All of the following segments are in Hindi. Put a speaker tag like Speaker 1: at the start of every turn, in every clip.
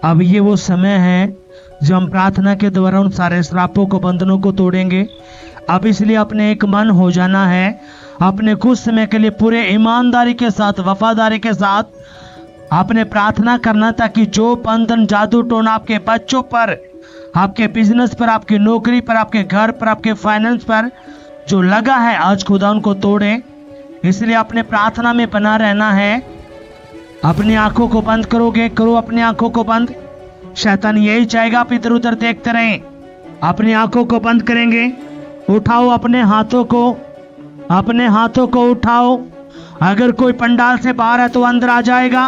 Speaker 1: अब ये वो समय है जो हम प्रार्थना के द्वारा उन सारे श्रापों को, बंधनों को तोड़ेंगे। अब इसलिए अपने एक मन हो जाना है, अपने कुछ समय के लिए पूरे ईमानदारी के साथ, वफादारी के साथ आपने प्रार्थना करना, ताकि जो बंधन, जादू टोना आपके बच्चों पर, आपके बिजनेस पर, आपकी नौकरी पर, आपके घर पर, आपके फाइनेंस पर जो लगा है, आज खुदा उनको तोड़े। इसलिए अपने प्रार्थना में बना रहना है। अपनी आंखों को बंद करोगे, करो अपनी आंखों को बंद। शैतान यही चाहेगा आप इधर उधर देखते रहें। अपनी आंखों को बंद करेंगे, उठाओ अपने हाथों को, अपने हाथों को उठाओ। अगर कोई पंडाल से बाहर है तो अंदर आ जाएगा,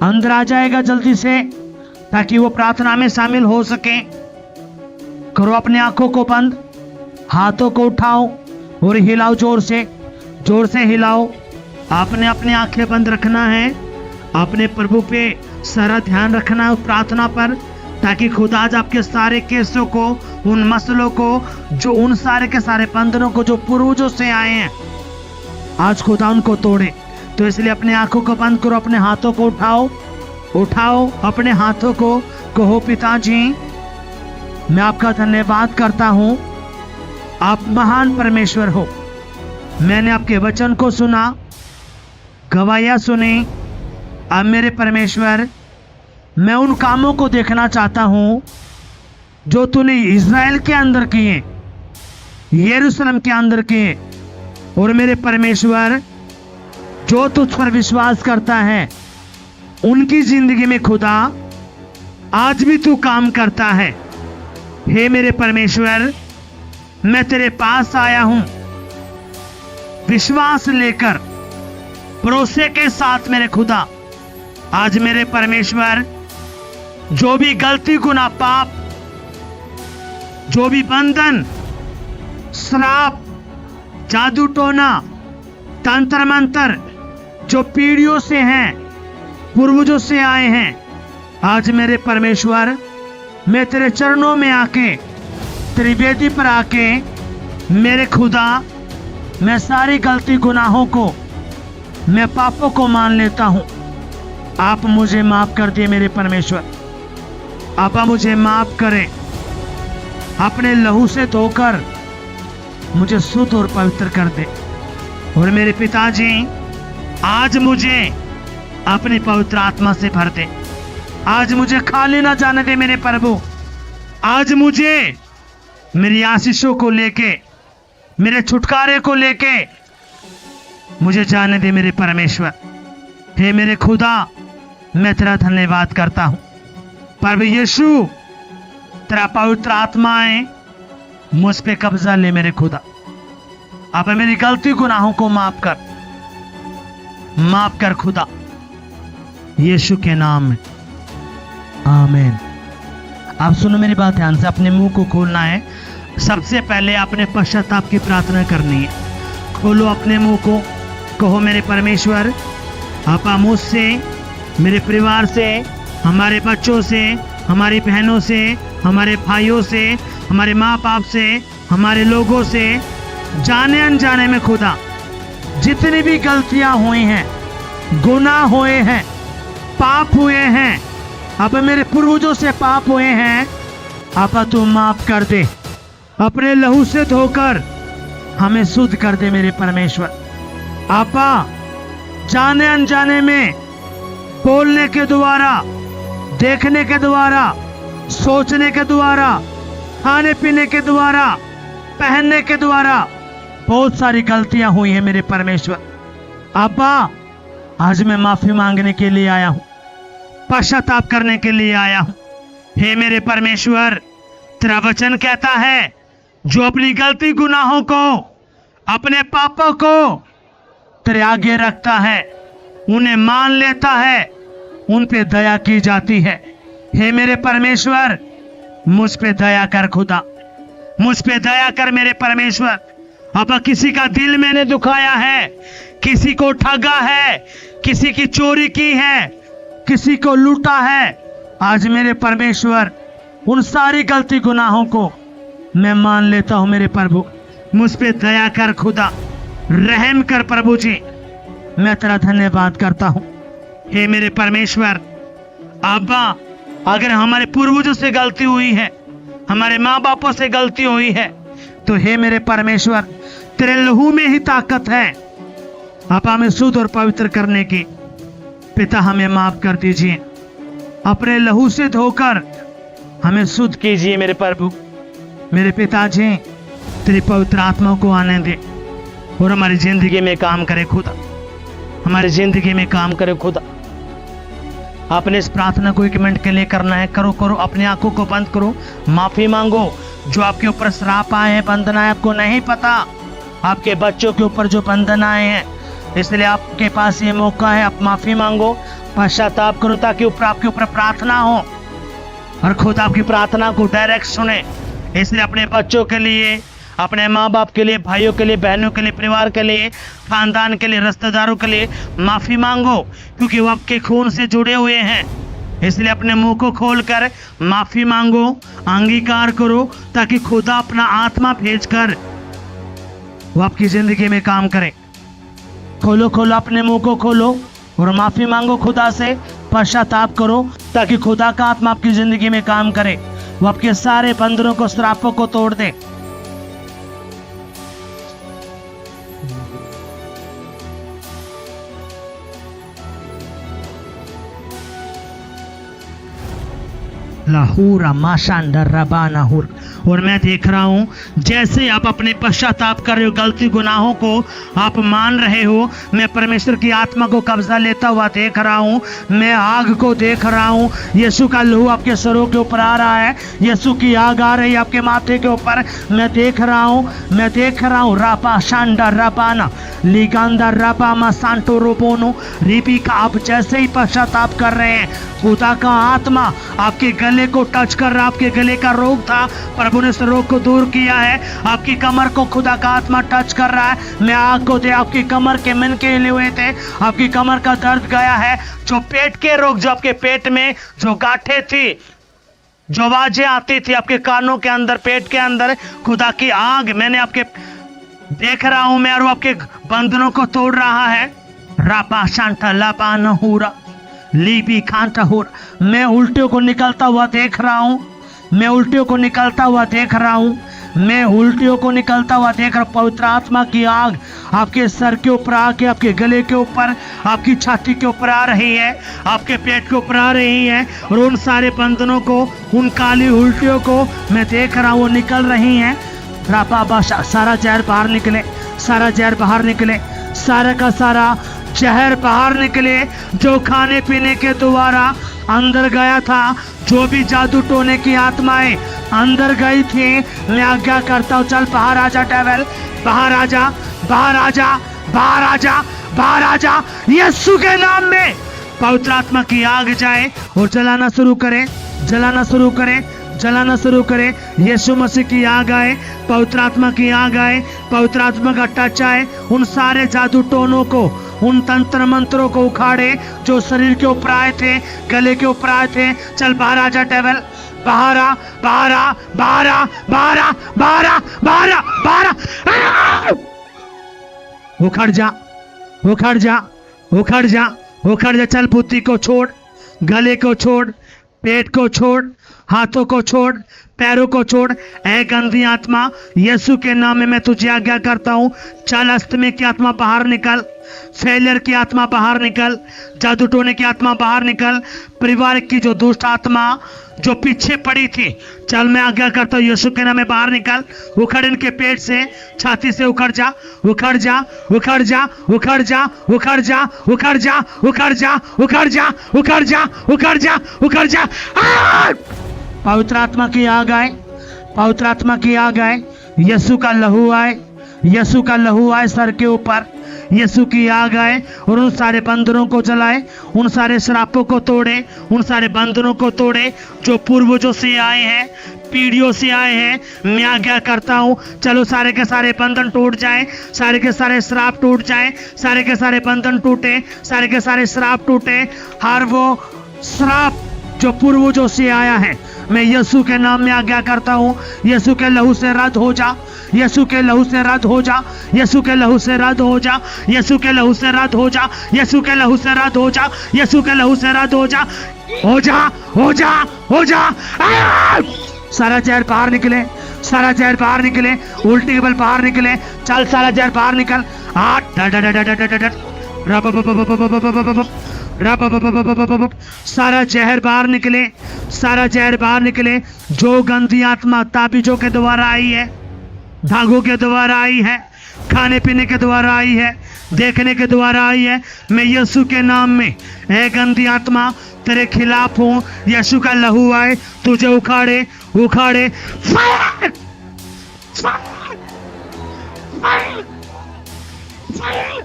Speaker 1: अंदर आ जाएगा जल्दी से, ताकि वो प्रार्थना में शामिल हो सके। करो अपनी आंखों को बंद, हाथों को उठाओ और हिलाओ, जोर से हिलाओ। आपने अपनी आंखें बंद रखना है, अपने प्रभु पे सारा ध्यान रखना है प्रार्थना पर, ताकि खुदा आज आपके सारे केसों को, उन मसलों को, जो उन सारे के सारे बंधनों को जो पूर्वजों से आए हैं, आज खुदा उनको तोड़े। तो इसलिए अपनी आंखों को बंद करो, अपने हाथों को उठाओ अपने हाथों को। कहो पिताजी, मैं आपका धन्यवाद करता हूँ, आप महान परमेश्वर हो। मैंने आपके वचन को सुना, गवाहियाँ सुनी। अब मेरे परमेश्वर, मैं उन कामों को देखना चाहता हूँ जो तूने इज़राइल के अंदर किए, यरूशलेम के अंदर किए। और मेरे परमेश्वर, जो तुझ पर विश्वास करता है उनकी जिंदगी में खुदा आज भी तू काम करता है। हे मेरे परमेश्वर, मैं तेरे पास आया हूं विश्वास लेकर, भरोसे के साथ। मेरे खुदा, आज मेरे परमेश्वर, जो भी गलती, गुनाह, पाप, जो भी बंधन, श्राप, जादू टोना, तंत्र मंत्र जो पीढ़ियों से हैं, पूर्वजों से आए हैं, आज मेरे परमेश्वर, मैं तेरे चरणों में आके, तेरी वेदी पर आके, मेरे खुदा, मैं सारी गलती, गुनाहों को, मैं पापों को मान लेता हूं। आप मुझे माफ कर दिए मेरे परमेश्वर, आप मुझे माफ करें। अपने लहू से धोकर मुझे शुद्ध और पवित्र कर दे। और मेरे पिताजी, आज मुझे अपनी पवित्र आत्मा से भर दे। आज मुझे खाली ना जाने दे मेरे प्रभु। आज मुझे मेरी आशीषों को लेके, मेरे छुटकारे को लेके मुझे जाने दे मेरे परमेश्वर। हे मेरे खुदा, मैं तेरा धन्यवाद करता हूं। प्रभु यीशु, तेरा पवित्र आत्माएं मुझ पे कब्जा ले मेरे खुदा। अब मेरी गलती, गुनाहों को माफ कर खुदा, यीशु के नाम में, आमीन। आप सुनो मेरी बात ध्यान से, अपने मुंह को खोलना है। सबसे पहले आपने पश्चाताप की प्रार्थना करनी है। खोलो अपने मुंह को, कहो मेरे परमेश्वर, आप मुझसे, मेरे परिवार से, हमारे बच्चों से, हमारी बहनों से, हमारे भाइयों से, हमारे माँ बाप से, हमारे लोगों से, जाने अनजाने में खुदा, जितनी भी गलतियां हुई हैं, गुनाह हुए हैं, पाप हुए हैं, अब मेरे पूर्वजों से पाप हुए हैं, आप तू माफ कर दे। अपने लहू से धोकर हमें शुद्ध कर दे मेरे परमेश्वर। आपा, जाने अनजाने में, बोलने के द्वारा, देखने के द्वारा, सोचने के द्वारा, खाने पीने के द्वारा, पहनने के द्वारा बहुत सारी गलतियां हुई हैं मेरे परमेश्वर। अब्बा, आज मैं माफी मांगने के लिए आया हूं, पश्चाताप करने के लिए आया हूं। हे मेरे परमेश्वर, तेरा वचन कहता है, जो अपनी गलती, गुनाहों को, अपने पापों को तेरे आगे रखता है, उन्हें मान लेता है, उन पे दया की जाती है। हे मेरे परमेश्वर, मुझ पे दया कर खुदा, मुझ पे दया कर मेरे परमेश्वर। अब किसी का दिल मैंने दुखाया है, किसी को ठगा है, किसी की चोरी की है, किसी को लूटा है, आज मेरे परमेश्वर उन सारी गलती, गुनाहों को मैं मान लेता हूं मेरे प्रभु। मुझ पे दया कर खुदा, रहम कर प्रभु जी। मैं तेरा धन्यवाद करता हूं। हे मेरे परमेश्वर, अब्बा, अगर हमारे पूर्वजों से गलती हुई है, हमारे माँ बापों से गलती हुई है, तो हे मेरे परमेश्वर, तेरे लहू में ही ताकत है आप हमें शुद्ध और पवित्र करने की। पिता हमें माफ कर दीजिए, अपने लहू से धोकर हमें शुद्ध कीजिए मेरे प्रभु। मेरे पिताजी, तेरी पवित्र आत्मा को आने दे और हमारी जिंदगी में काम करे खुदा, हमारी जिंदगी में काम करे खुदा। आपने इस प्रार्थना को 1 मिनट के लिए करना है। करो करो, अपनी आंखों को बंद करो, माफी मांगो। जो आपके ऊपर श्राप आए हैं, बंधन आए, आपको नहीं पता, आपके बच्चों के ऊपर जो बंधन आए हैं, इसलिए आपके पास ये मौका है, आप माफी मांगो, पश्चाताप करो, ताकि आपके ऊपर प्रार्थना हो और खुद आपकी प्रार्थना को डायरेक्ट सुने। इसलिए अपने बच्चों के लिए, अपने माँ बाप के लिए, भाइयों के लिए, बहनों के लिए, परिवार के लिए, खानदान के लिए, रिश्तेदारों के लिए माफी मांगो, क्योंकि वो आपके खून से जुड़े हुए हैं। इसलिए अपने मुंह को खोलकर माफी मांगो, अंगीकार करो, ताकि खुदा अपना आत्मा भेजकर वो आपकी जिंदगी में काम करे। खोलो खोलो, अपने मुंह को खोलो और माफी मांगो खुदा से, पश्चाताप करो, ताकि खुदा का आत्मा आपकी जिंदगी में काम करे, वो आपके सारे बंधनों को, श्रापों को तोड़ दे। लाहूरा माशांडर रबानाहुर। और मैं देख रहा हूं जैसे आप अपने पश्चाताप कर रहे हो, गलती गुनाहों को आप मान रहे हो, मैं परमेश्वर की आत्मा को कब्जा लेता हुआ देख रहा हूं। मैं आग को देख रहा हूं, यीशु का लहू आपके सरों के ऊपर आ रहा है, यीशु की आग आ रही है आपके माथे के ऊपर। मैं देख रहा हूं रापा शांडा रबाना लिगांदा रबा मा सांटो रोबोनो रिपी का। आप जैसे ही पश्चाताप कर रहे हैं, खुदा का आत्मा आपके गले को टच कर रहा, आपके गले का रोग था, प्रभु ने इस रोग को दूर किया है। आपकी कमर को खुदा का आत्मा टच कर रहा है। मैं आग को दे, आपकी कमर के मन के लिए हुए थे, आपकी कमर का दर्द गया है। जो पेट के रोग, जो आपके पेट में जो गांठें थी, जो आवाजें आती थी आपके कानों के अंदर, पेट के अंदर, खुदा की आग मैंने आपके देख रहा हूं मैं, और वो आपके बंधनों को तोड़ रहा है। रापा शांता लापा नहूरा लीबी खांटा हो। मैं उल्टियों को निकलता हुआ देख रहा हूं, मैं उल्टियों को निकलता हुआ देख रहा हूं, मैं उल्टियों को निकलता हुआ देख रहा हूं। पवित्र आत्मा की आग आपके सर के ऊपर आके, आपके गले के ऊपर, आपकी छाती के ऊपर आ रही है, आपके पेट के ऊपर आ रही है, और उन सारे बंधनों को, उन काली उल्टियों को मैं देख रहा हूं, वो निकल रही हैं। रापा बाशा, सारा जहर बाहर निकले, सारा जहर बाहर निकले, सारा का सारा जहर बाहर निकले, जो खाने पीने के द्वारा अंदर गया था, जो भी जादू टोने की आत्माएं अंदर गई थी, मैं आज्ञा करता हूं, चल बाहर आजा डेविल, बाहर आजा, बाहर आजा, बाहर आजा, बाहर आजा, यीशु के नाम में। पवित्र आत्मा की आग जाए और जलाना शुरू करे, जलाना शुरू करे, जलाना शुरू करे। यीशु मसीह की आग आए, पवित्र आत्मा की आग आए, पवित्र आत्मा का टच आए, उन सारे जादू टोनों को, उन तंत्र मंत्रों को उखाड़े जो शरीर के ऊपर आए थे, गले के ऊपर आए थे। चल बाहर आ जा डेविल, बाहर आ, बाहर आ, बाहर आ, बाहर आ, बाहर आ, बाहर आ, बाहर आ। उखड़ जा, उखड़ जा, उखड़ जा, उखड़ जा। चल बुद्धि को छोड़, गले को छोड़, पेट को छोड़, हाथों को छोड़, पैरों को छोड़। ऐ गंदी आत्मा, यीशु के नाम में मैं तुझे आज्ञा करता हूं, चल अस्तमे की आत्मा बाहर निकल, फेलियर की आत्मा बाहर निकल, जादू टोने की आत्मा बाहर निकल, परिवार की जो दुष्ट आत्मा जो पीछे पड़ी थी, चल मैं आज्ञा करता हूँ, यीशु के नाम में बाहर निकल। उखड़ इनके पेट से, छाती से उखड़ जा, उखड़ जा, उखड़ जा, उखड़ जा, उखड़ जा, उखड़ जा, उखड़ जा, उखड़ जा, उखड़ जा, उखड़ जा, उखड़ जा। पवित्र आत्मा की आग आए, पवित्र आत्मा की आग आए, यीशु का लहू आए, यीशु का लहू आए सर के ऊपर, यीशु की आग आए और उन सारे बंधनों को जलाए, उन सारे श्रापों को तोड़े, उन सारे बंधनों को तोड़े जो पूर्वजों से आए हैं, पीढ़ियों से आए हैं। मैं आज्ञा करता हूँ, चलो सारे के सारे बंधन टूट जाए, सारे के सारे श्राप टूट जाए, सारे के सारे बंधन टूटे, सारे के सारे श्राप टूटे। हर वो श्राप जो पूर्वजों से आया है, मैं यीशु के नाम में आज्ञा करता हूँ, यीशु के लहू से रद्द हो जा, यीशु के लहू से रद्द हो जा, यीशु के लहू से रद्द हो जा, यीशु के लहू से रद्द हो जा, यीशु के लहू से रद्द हो जा, यीशु के लहू से रद्द हो जा, हो जा, हो जा, हो जा। सारा जहर बाहर निकले, सारा जहर बाहर निकले, उल्टी बल बाहर निकले, चल सारा जहर बाहर निकल। सारा जहर बाहर निकले, सारा जहर बाहर निकले। जो गंदी आत्मा ताबीजों के द्वारा आई है, धागों के द्वारा आई है, खाने पीने के द्वारा आई है, देखने के द्वारा आई है, मैं यीशु के नाम में ए गंदी आत्मा तेरे खिलाफ हूं। यीशु का लहू आए, तुझे उखाड़े, उखाड़े। फायर! फायर! फायर! फायर!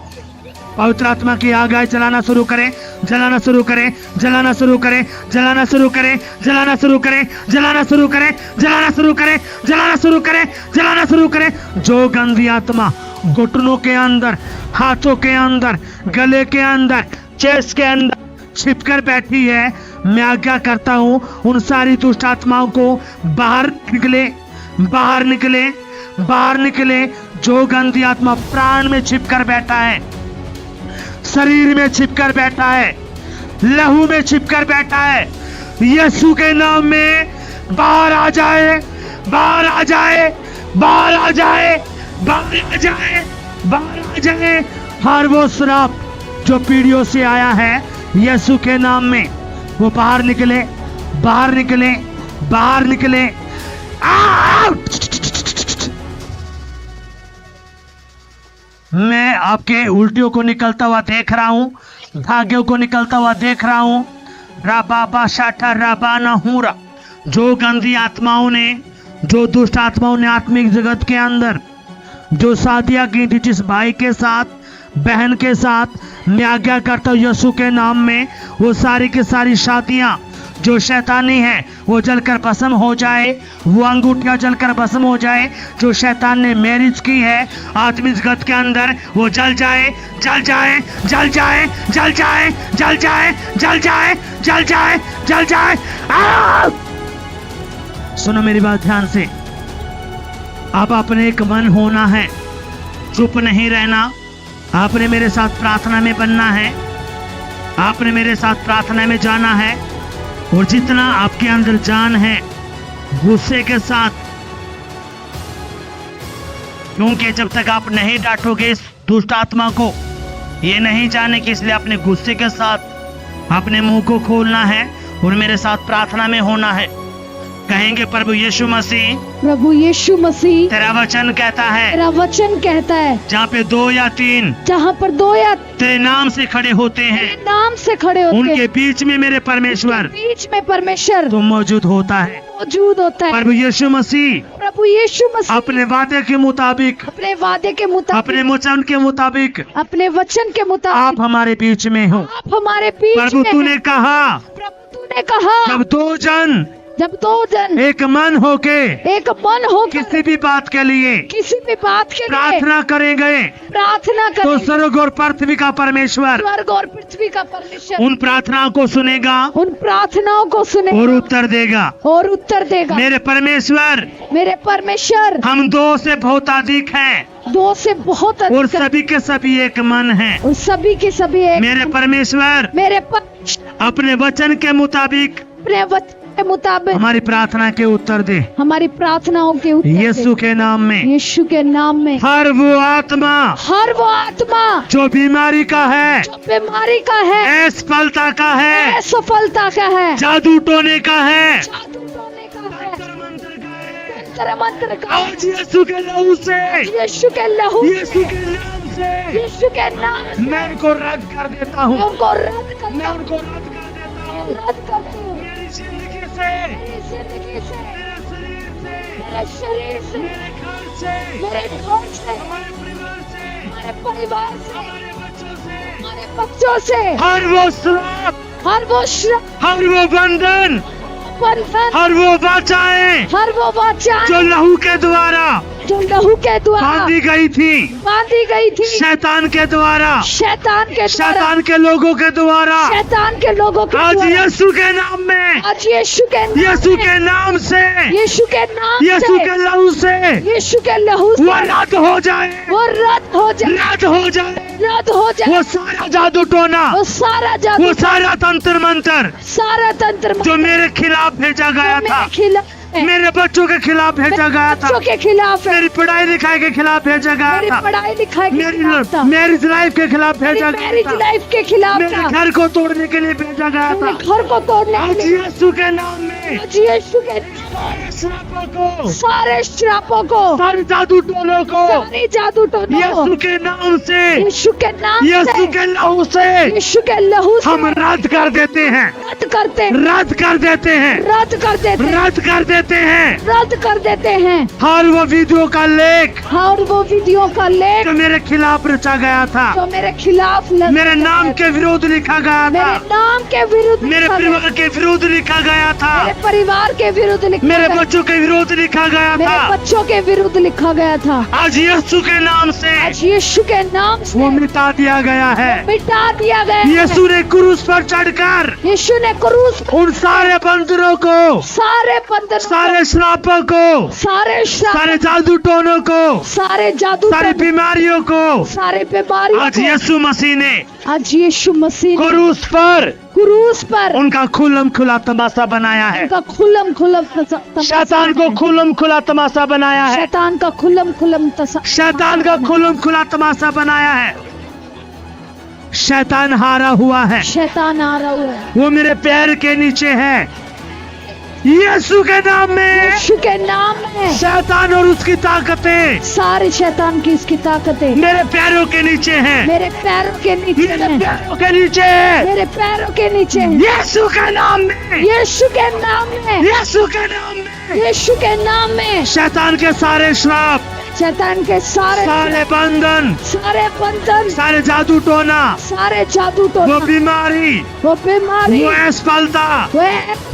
Speaker 1: पवित्र आत्मा की आग आए, जलाना शुरू करें, जलाना शुरू करें, जलाना शुरू करें, जलाना शुरू करें, जलाना शुरू करें, जलाना शुरू करें, जलाना शुरू करें, जलाना शुरू करें, जलाना शुरू करें। जो गंदी आत्मा घुटनों के अंदर, हाथों के अंदर, गले के अंदर, चेस्ट के अंदर छिपकर बैठी है, मैं आज्ञा करता हूं उन सारी दुष्ट आत्माओं को बाहर निकले, बाहर निकले, बाहर निकले। जो गंदी आत्मा प्राण में छिपकर बैठा है, शरीर में छिपकर बैठा है, लहू में छिपकर बैठा है, यीशु के नाम में बाहर आ जाए, बाहर आ जाए, बाहर आ जाए, बाहर आ जाए, बाहर आ जाए। हर वो श्राप जो पीढ़ियों से आया है, यीशु के नाम में वो बाहर निकले, बाहर निकले, बाहर निकले। आउट! मैं आपके उल्टियों को निकलता हुआ देख रहा हूं, धागों को निकलता हुआ देख रहा हूं। राबाबा शाठा राबाना हूरा। जो गंदी आत्माओं ने, जो दुष्ट आत्माओं ने आत्मिक जगत के अंदर जो शादियां की थी जिस भाई के साथ, बहन के साथ, मैं आज्ञा करता हूं यीशु के नाम में वो सारी की सारी शादियां जो शैतानी है वो जलकर भस्म हो जाए, वो अंगूठियां जलकर भस्म हो जाए। जो शैतान ने मैरिज की है आत्मिक जगत के अंदर, वो जल जाए, जल जाए, जल जाए, जल जाए, जल जाए, जल जाए, जल जाए, जल जाए। सुनो मेरी बात ध्यान से, अब अपने एक मन होना है, चुप नहीं रहना। आपने मेरे साथ प्रार्थना में बनना है, आपने मेरे साथ प्रार्थना में जाना है, और जितना आपके अंदर जान है गुस्से के साथ, क्योंकि जब तक आप नहीं डांटोगे इस दुष्ट आत्मा को, ये नहीं जाने कि, इसलिए अपने गुस्से के साथ अपने मुंह को खोलना है और मेरे साथ प्रार्थना में होना है। कहेंगे प्रभु यीशु मसीह,
Speaker 2: प्रभु यीशु मसीह,
Speaker 1: तेरा वचन कहता है,
Speaker 2: तेरा वचन कहता है,
Speaker 1: जहाँ पे 2 या 3
Speaker 2: जहाँ पर 2 या
Speaker 1: तेरे नाम से खड़े होते हैं,
Speaker 2: तेरे नाम से खड़े होते
Speaker 1: उनके
Speaker 2: हैं,
Speaker 1: बीच में मेरे परमेश्वर
Speaker 2: बीच में परमेश्वर
Speaker 1: तुम मौजूद होता है।
Speaker 2: मौजूद होता है।
Speaker 1: प्रभु यीशु मसीह
Speaker 2: प्रभु यीशु मसीह
Speaker 1: अपने वादे के मुताबिक,
Speaker 2: अपने वादे के मुताबिक,
Speaker 1: अपने वचन के मुताबिक
Speaker 2: अपने वचन के मुताबिक
Speaker 1: आप हमारे बीच में हो।
Speaker 2: आप हमारे बीच
Speaker 1: प्रभु
Speaker 2: में
Speaker 1: तूने
Speaker 2: हैं।
Speaker 1: कहा,
Speaker 2: प्रभु तूने कहा,
Speaker 1: जब 2 जन
Speaker 2: जब 2 जन
Speaker 1: एक मन होके
Speaker 2: एक मन होकर
Speaker 1: किसी भी बात के लिए
Speaker 2: किसी भी बात के लिए
Speaker 1: प्रार्थना करेंगे,
Speaker 2: प्रार्थना
Speaker 1: तो
Speaker 2: करें,
Speaker 1: स्वर्ग और पृथ्वी का परमेश्वर
Speaker 2: स्वर्ग और पृथ्वी का परमेश्वर
Speaker 1: उन प्रार्थनाओं को सुनेगा
Speaker 2: उन प्रार्थनाओं को सुने
Speaker 1: और उत्तर देगा।
Speaker 2: और उत्तर देगा।
Speaker 1: मेरे परमेश्वर,
Speaker 2: मेरे परमेश्वर,
Speaker 1: हम 2 से बहुत अधिक हैं
Speaker 2: 2 से बहुत
Speaker 1: और
Speaker 2: अधिक
Speaker 1: सभी के सभी एक मन हैं।
Speaker 2: और सभी के सभी एक।
Speaker 1: मेरे परमेश्वर,
Speaker 2: मेरे परमेश्वर
Speaker 1: अपने वचन के मुताबिक
Speaker 2: अपने वचन के मुताबिक
Speaker 1: हमारी प्रार्थना के उत्तर दे,
Speaker 2: हमारी प्रार्थनाओं के उत्तर दे।
Speaker 1: यीशु के नाम में।
Speaker 2: यीशु के नाम में
Speaker 1: हर वो आत्मा
Speaker 2: हर वो आत्मा
Speaker 1: जो बीमारी का है,
Speaker 2: जो बीमारी का है,
Speaker 1: असफलता का है,
Speaker 2: असफलता का है,
Speaker 1: जादू टोने का है,
Speaker 2: जादू टोने का है,
Speaker 1: मंत्र का है,
Speaker 2: तंत्र मंत्र का है,
Speaker 1: आज यीशु के लहू से,
Speaker 2: यीशु के लहू,
Speaker 1: यीशु के नाम से
Speaker 2: यीशु के नाम से
Speaker 1: मैं उनको रद्द कर देता हूँ,
Speaker 2: उनको रद्द कर
Speaker 1: मैं उनको रद्द कर देता हूँ।
Speaker 2: रद्द कर दो।
Speaker 1: मेरी जिंदगी से,
Speaker 2: मेरी जिंदगी से,
Speaker 1: मेरे शरीर से,
Speaker 2: मेरे शरीर से,
Speaker 1: मेरे घर से,
Speaker 2: मेरे घर से,
Speaker 1: हमारे परिवार से,
Speaker 2: हमारे परिवार से,
Speaker 1: हमारे बच्चों से,
Speaker 2: हमारे बच्चों से,
Speaker 1: हर वो श्राप,
Speaker 2: हर वो श्राप,
Speaker 1: हर वो बंधन,
Speaker 2: बंधन,
Speaker 1: हर वो वाचाएं
Speaker 2: हर वो वाचा
Speaker 1: जो लहू के द्वारा
Speaker 2: जो लहू के द्वारा
Speaker 1: बांधी गई थी
Speaker 2: बांधी गई थी
Speaker 1: शैतान के द्वारा,
Speaker 2: शैतान के द्वारा,
Speaker 1: शैतान के लोगों के द्वारा,
Speaker 2: शैतान के लोगों के
Speaker 1: आज
Speaker 2: द्वारा,
Speaker 1: यीशु के नाम में,
Speaker 2: आज यीशु के नाम
Speaker 1: यीशु
Speaker 2: में,
Speaker 1: के नाम से,
Speaker 2: यीशु के नाम
Speaker 1: यीशु
Speaker 2: से,
Speaker 1: के लहू से
Speaker 2: यीशु के लहू
Speaker 1: वो
Speaker 2: से
Speaker 1: रद्द हो जाए,
Speaker 2: वो रद्द हो जाए,
Speaker 1: रद्द हो जाए।
Speaker 2: रद्द हो जाए।
Speaker 1: वो सारा जादू टोना,
Speaker 2: वो सारा जादू,
Speaker 1: वो सारा तंत्र मंत्र
Speaker 2: सारा तंत्र
Speaker 1: जो मेरे खिलाफ भेजा गया था,
Speaker 2: मेरे खिलाफ है,
Speaker 1: मेरे बच्चों के खिलाफ भेजा गया था,
Speaker 2: बच्चों के खिलाफ है,
Speaker 1: मेरी पढ़ाई लिखाई के खिलाफ भेजा गया
Speaker 2: मेरी
Speaker 1: था,
Speaker 2: पढ़ाई लिखाई के खिलाफ था,
Speaker 1: मैरिज लाइफ के खिलाफ भेजा गया
Speaker 2: मैरिज
Speaker 1: था,
Speaker 2: लाइफ के खिलाफ
Speaker 1: मेरे
Speaker 2: था,
Speaker 1: घर को तोड़ने के लिए भेजा गया
Speaker 2: मेरे
Speaker 1: था।
Speaker 2: घर को तोड़ने
Speaker 1: आज
Speaker 2: के लिए,
Speaker 1: यीशु के नाम में
Speaker 2: आज यीशु के
Speaker 1: सारे श्रापों को,
Speaker 2: सारे श्रापों को,
Speaker 1: सारे जादू टोनों को
Speaker 2: सारी जादू टोनों
Speaker 1: यीशु
Speaker 2: को,
Speaker 1: के नाम से,
Speaker 2: यीशु के नाम
Speaker 1: यीशु
Speaker 2: से,
Speaker 1: के लहू से
Speaker 2: यीशु के लहू से
Speaker 1: हम रद्द कर देते हैं,
Speaker 2: रद्द करते,
Speaker 1: रद्द कर देते हैं,
Speaker 2: रद्द कर देते,
Speaker 1: रद्द कर देते हैं।
Speaker 2: रद्द कर देते हैं।
Speaker 1: हर वो वीडियो का लेख
Speaker 2: और वो वीडियो का लेख
Speaker 1: जो मेरे खिलाफ रचा गया था,
Speaker 2: जो मेरे खिलाफ
Speaker 1: मेरे नाम के विरोध लिखा गया
Speaker 2: मेरे
Speaker 1: था,
Speaker 2: नाम के विरुद्ध
Speaker 1: मेरे
Speaker 2: लिखा गया,
Speaker 1: परिवार के विरोध लिखा गया था,
Speaker 2: मेरे परिवार के विरुद्ध लिखा
Speaker 1: मेरे
Speaker 2: गया,
Speaker 1: बच्चों के विरोध लिखा गया
Speaker 2: मेरे
Speaker 1: था।
Speaker 2: बच्चों के विरुद्ध लिखा गया था।
Speaker 1: आज यीशु के नाम से
Speaker 2: आज यीशु के नाम से
Speaker 1: वो मिटा दिया गया है।
Speaker 2: मिटा दिया गया है।
Speaker 1: यीशु ने क्रूस पर चढ़कर
Speaker 2: यीशु ने क्रूस
Speaker 1: उन सारे बंदरों को,
Speaker 2: सारे बंधन,
Speaker 1: सारे श्रापों को,
Speaker 2: सारे श्राप,
Speaker 1: सारे जादू टोनों को,
Speaker 2: सारे जादू,
Speaker 1: सारी बीमारियों को
Speaker 2: सारे बीमारियों
Speaker 1: आज
Speaker 2: को,
Speaker 1: यीशु मसीह ने
Speaker 2: आज यीशु मसीह ने
Speaker 1: क्रूस पर
Speaker 2: क्रूस पर
Speaker 1: उनका खुल्लम खुला तमाशा बनाया है।
Speaker 2: उनका खुल्लम खुल्लम
Speaker 1: शैतान को खुल्लम खुला तमाशा बनाया है।
Speaker 2: शैतान का खुल्लम खुल्लम
Speaker 1: शैतान का खुल्लम खुला तमाशा बनाया है। शैतान हारा हुआ है,
Speaker 2: शैतान आ रहा है।
Speaker 1: वो मेरे पैर के नीचे है। यीशु के नाम में
Speaker 2: यीशु के नाम में
Speaker 1: शैतान और उसकी ताकतें
Speaker 2: सारे शैतान की इसकी ताकतें
Speaker 1: मेरे पैरों के नीचे हैं,
Speaker 2: मेरे पैरों के नीचे
Speaker 1: मेरे
Speaker 2: हैं,
Speaker 1: पैरों के नीचे है।
Speaker 2: मेरे पैरों के नीचे हैं।
Speaker 1: यीशु के नाम में,
Speaker 2: यीशु के नाम में,
Speaker 1: यीशु के नाम में
Speaker 2: यीशु के नाम में
Speaker 1: शैतान के सारे श्राप,
Speaker 2: शैतान के सारे
Speaker 1: बंधन,
Speaker 2: सारे बंधन,
Speaker 1: सारे जादू टोना,
Speaker 2: सारे जादू
Speaker 1: वो
Speaker 2: टोना,
Speaker 1: बीमारी,
Speaker 2: वो बीमारी,
Speaker 1: वो असफलता,
Speaker 2: वो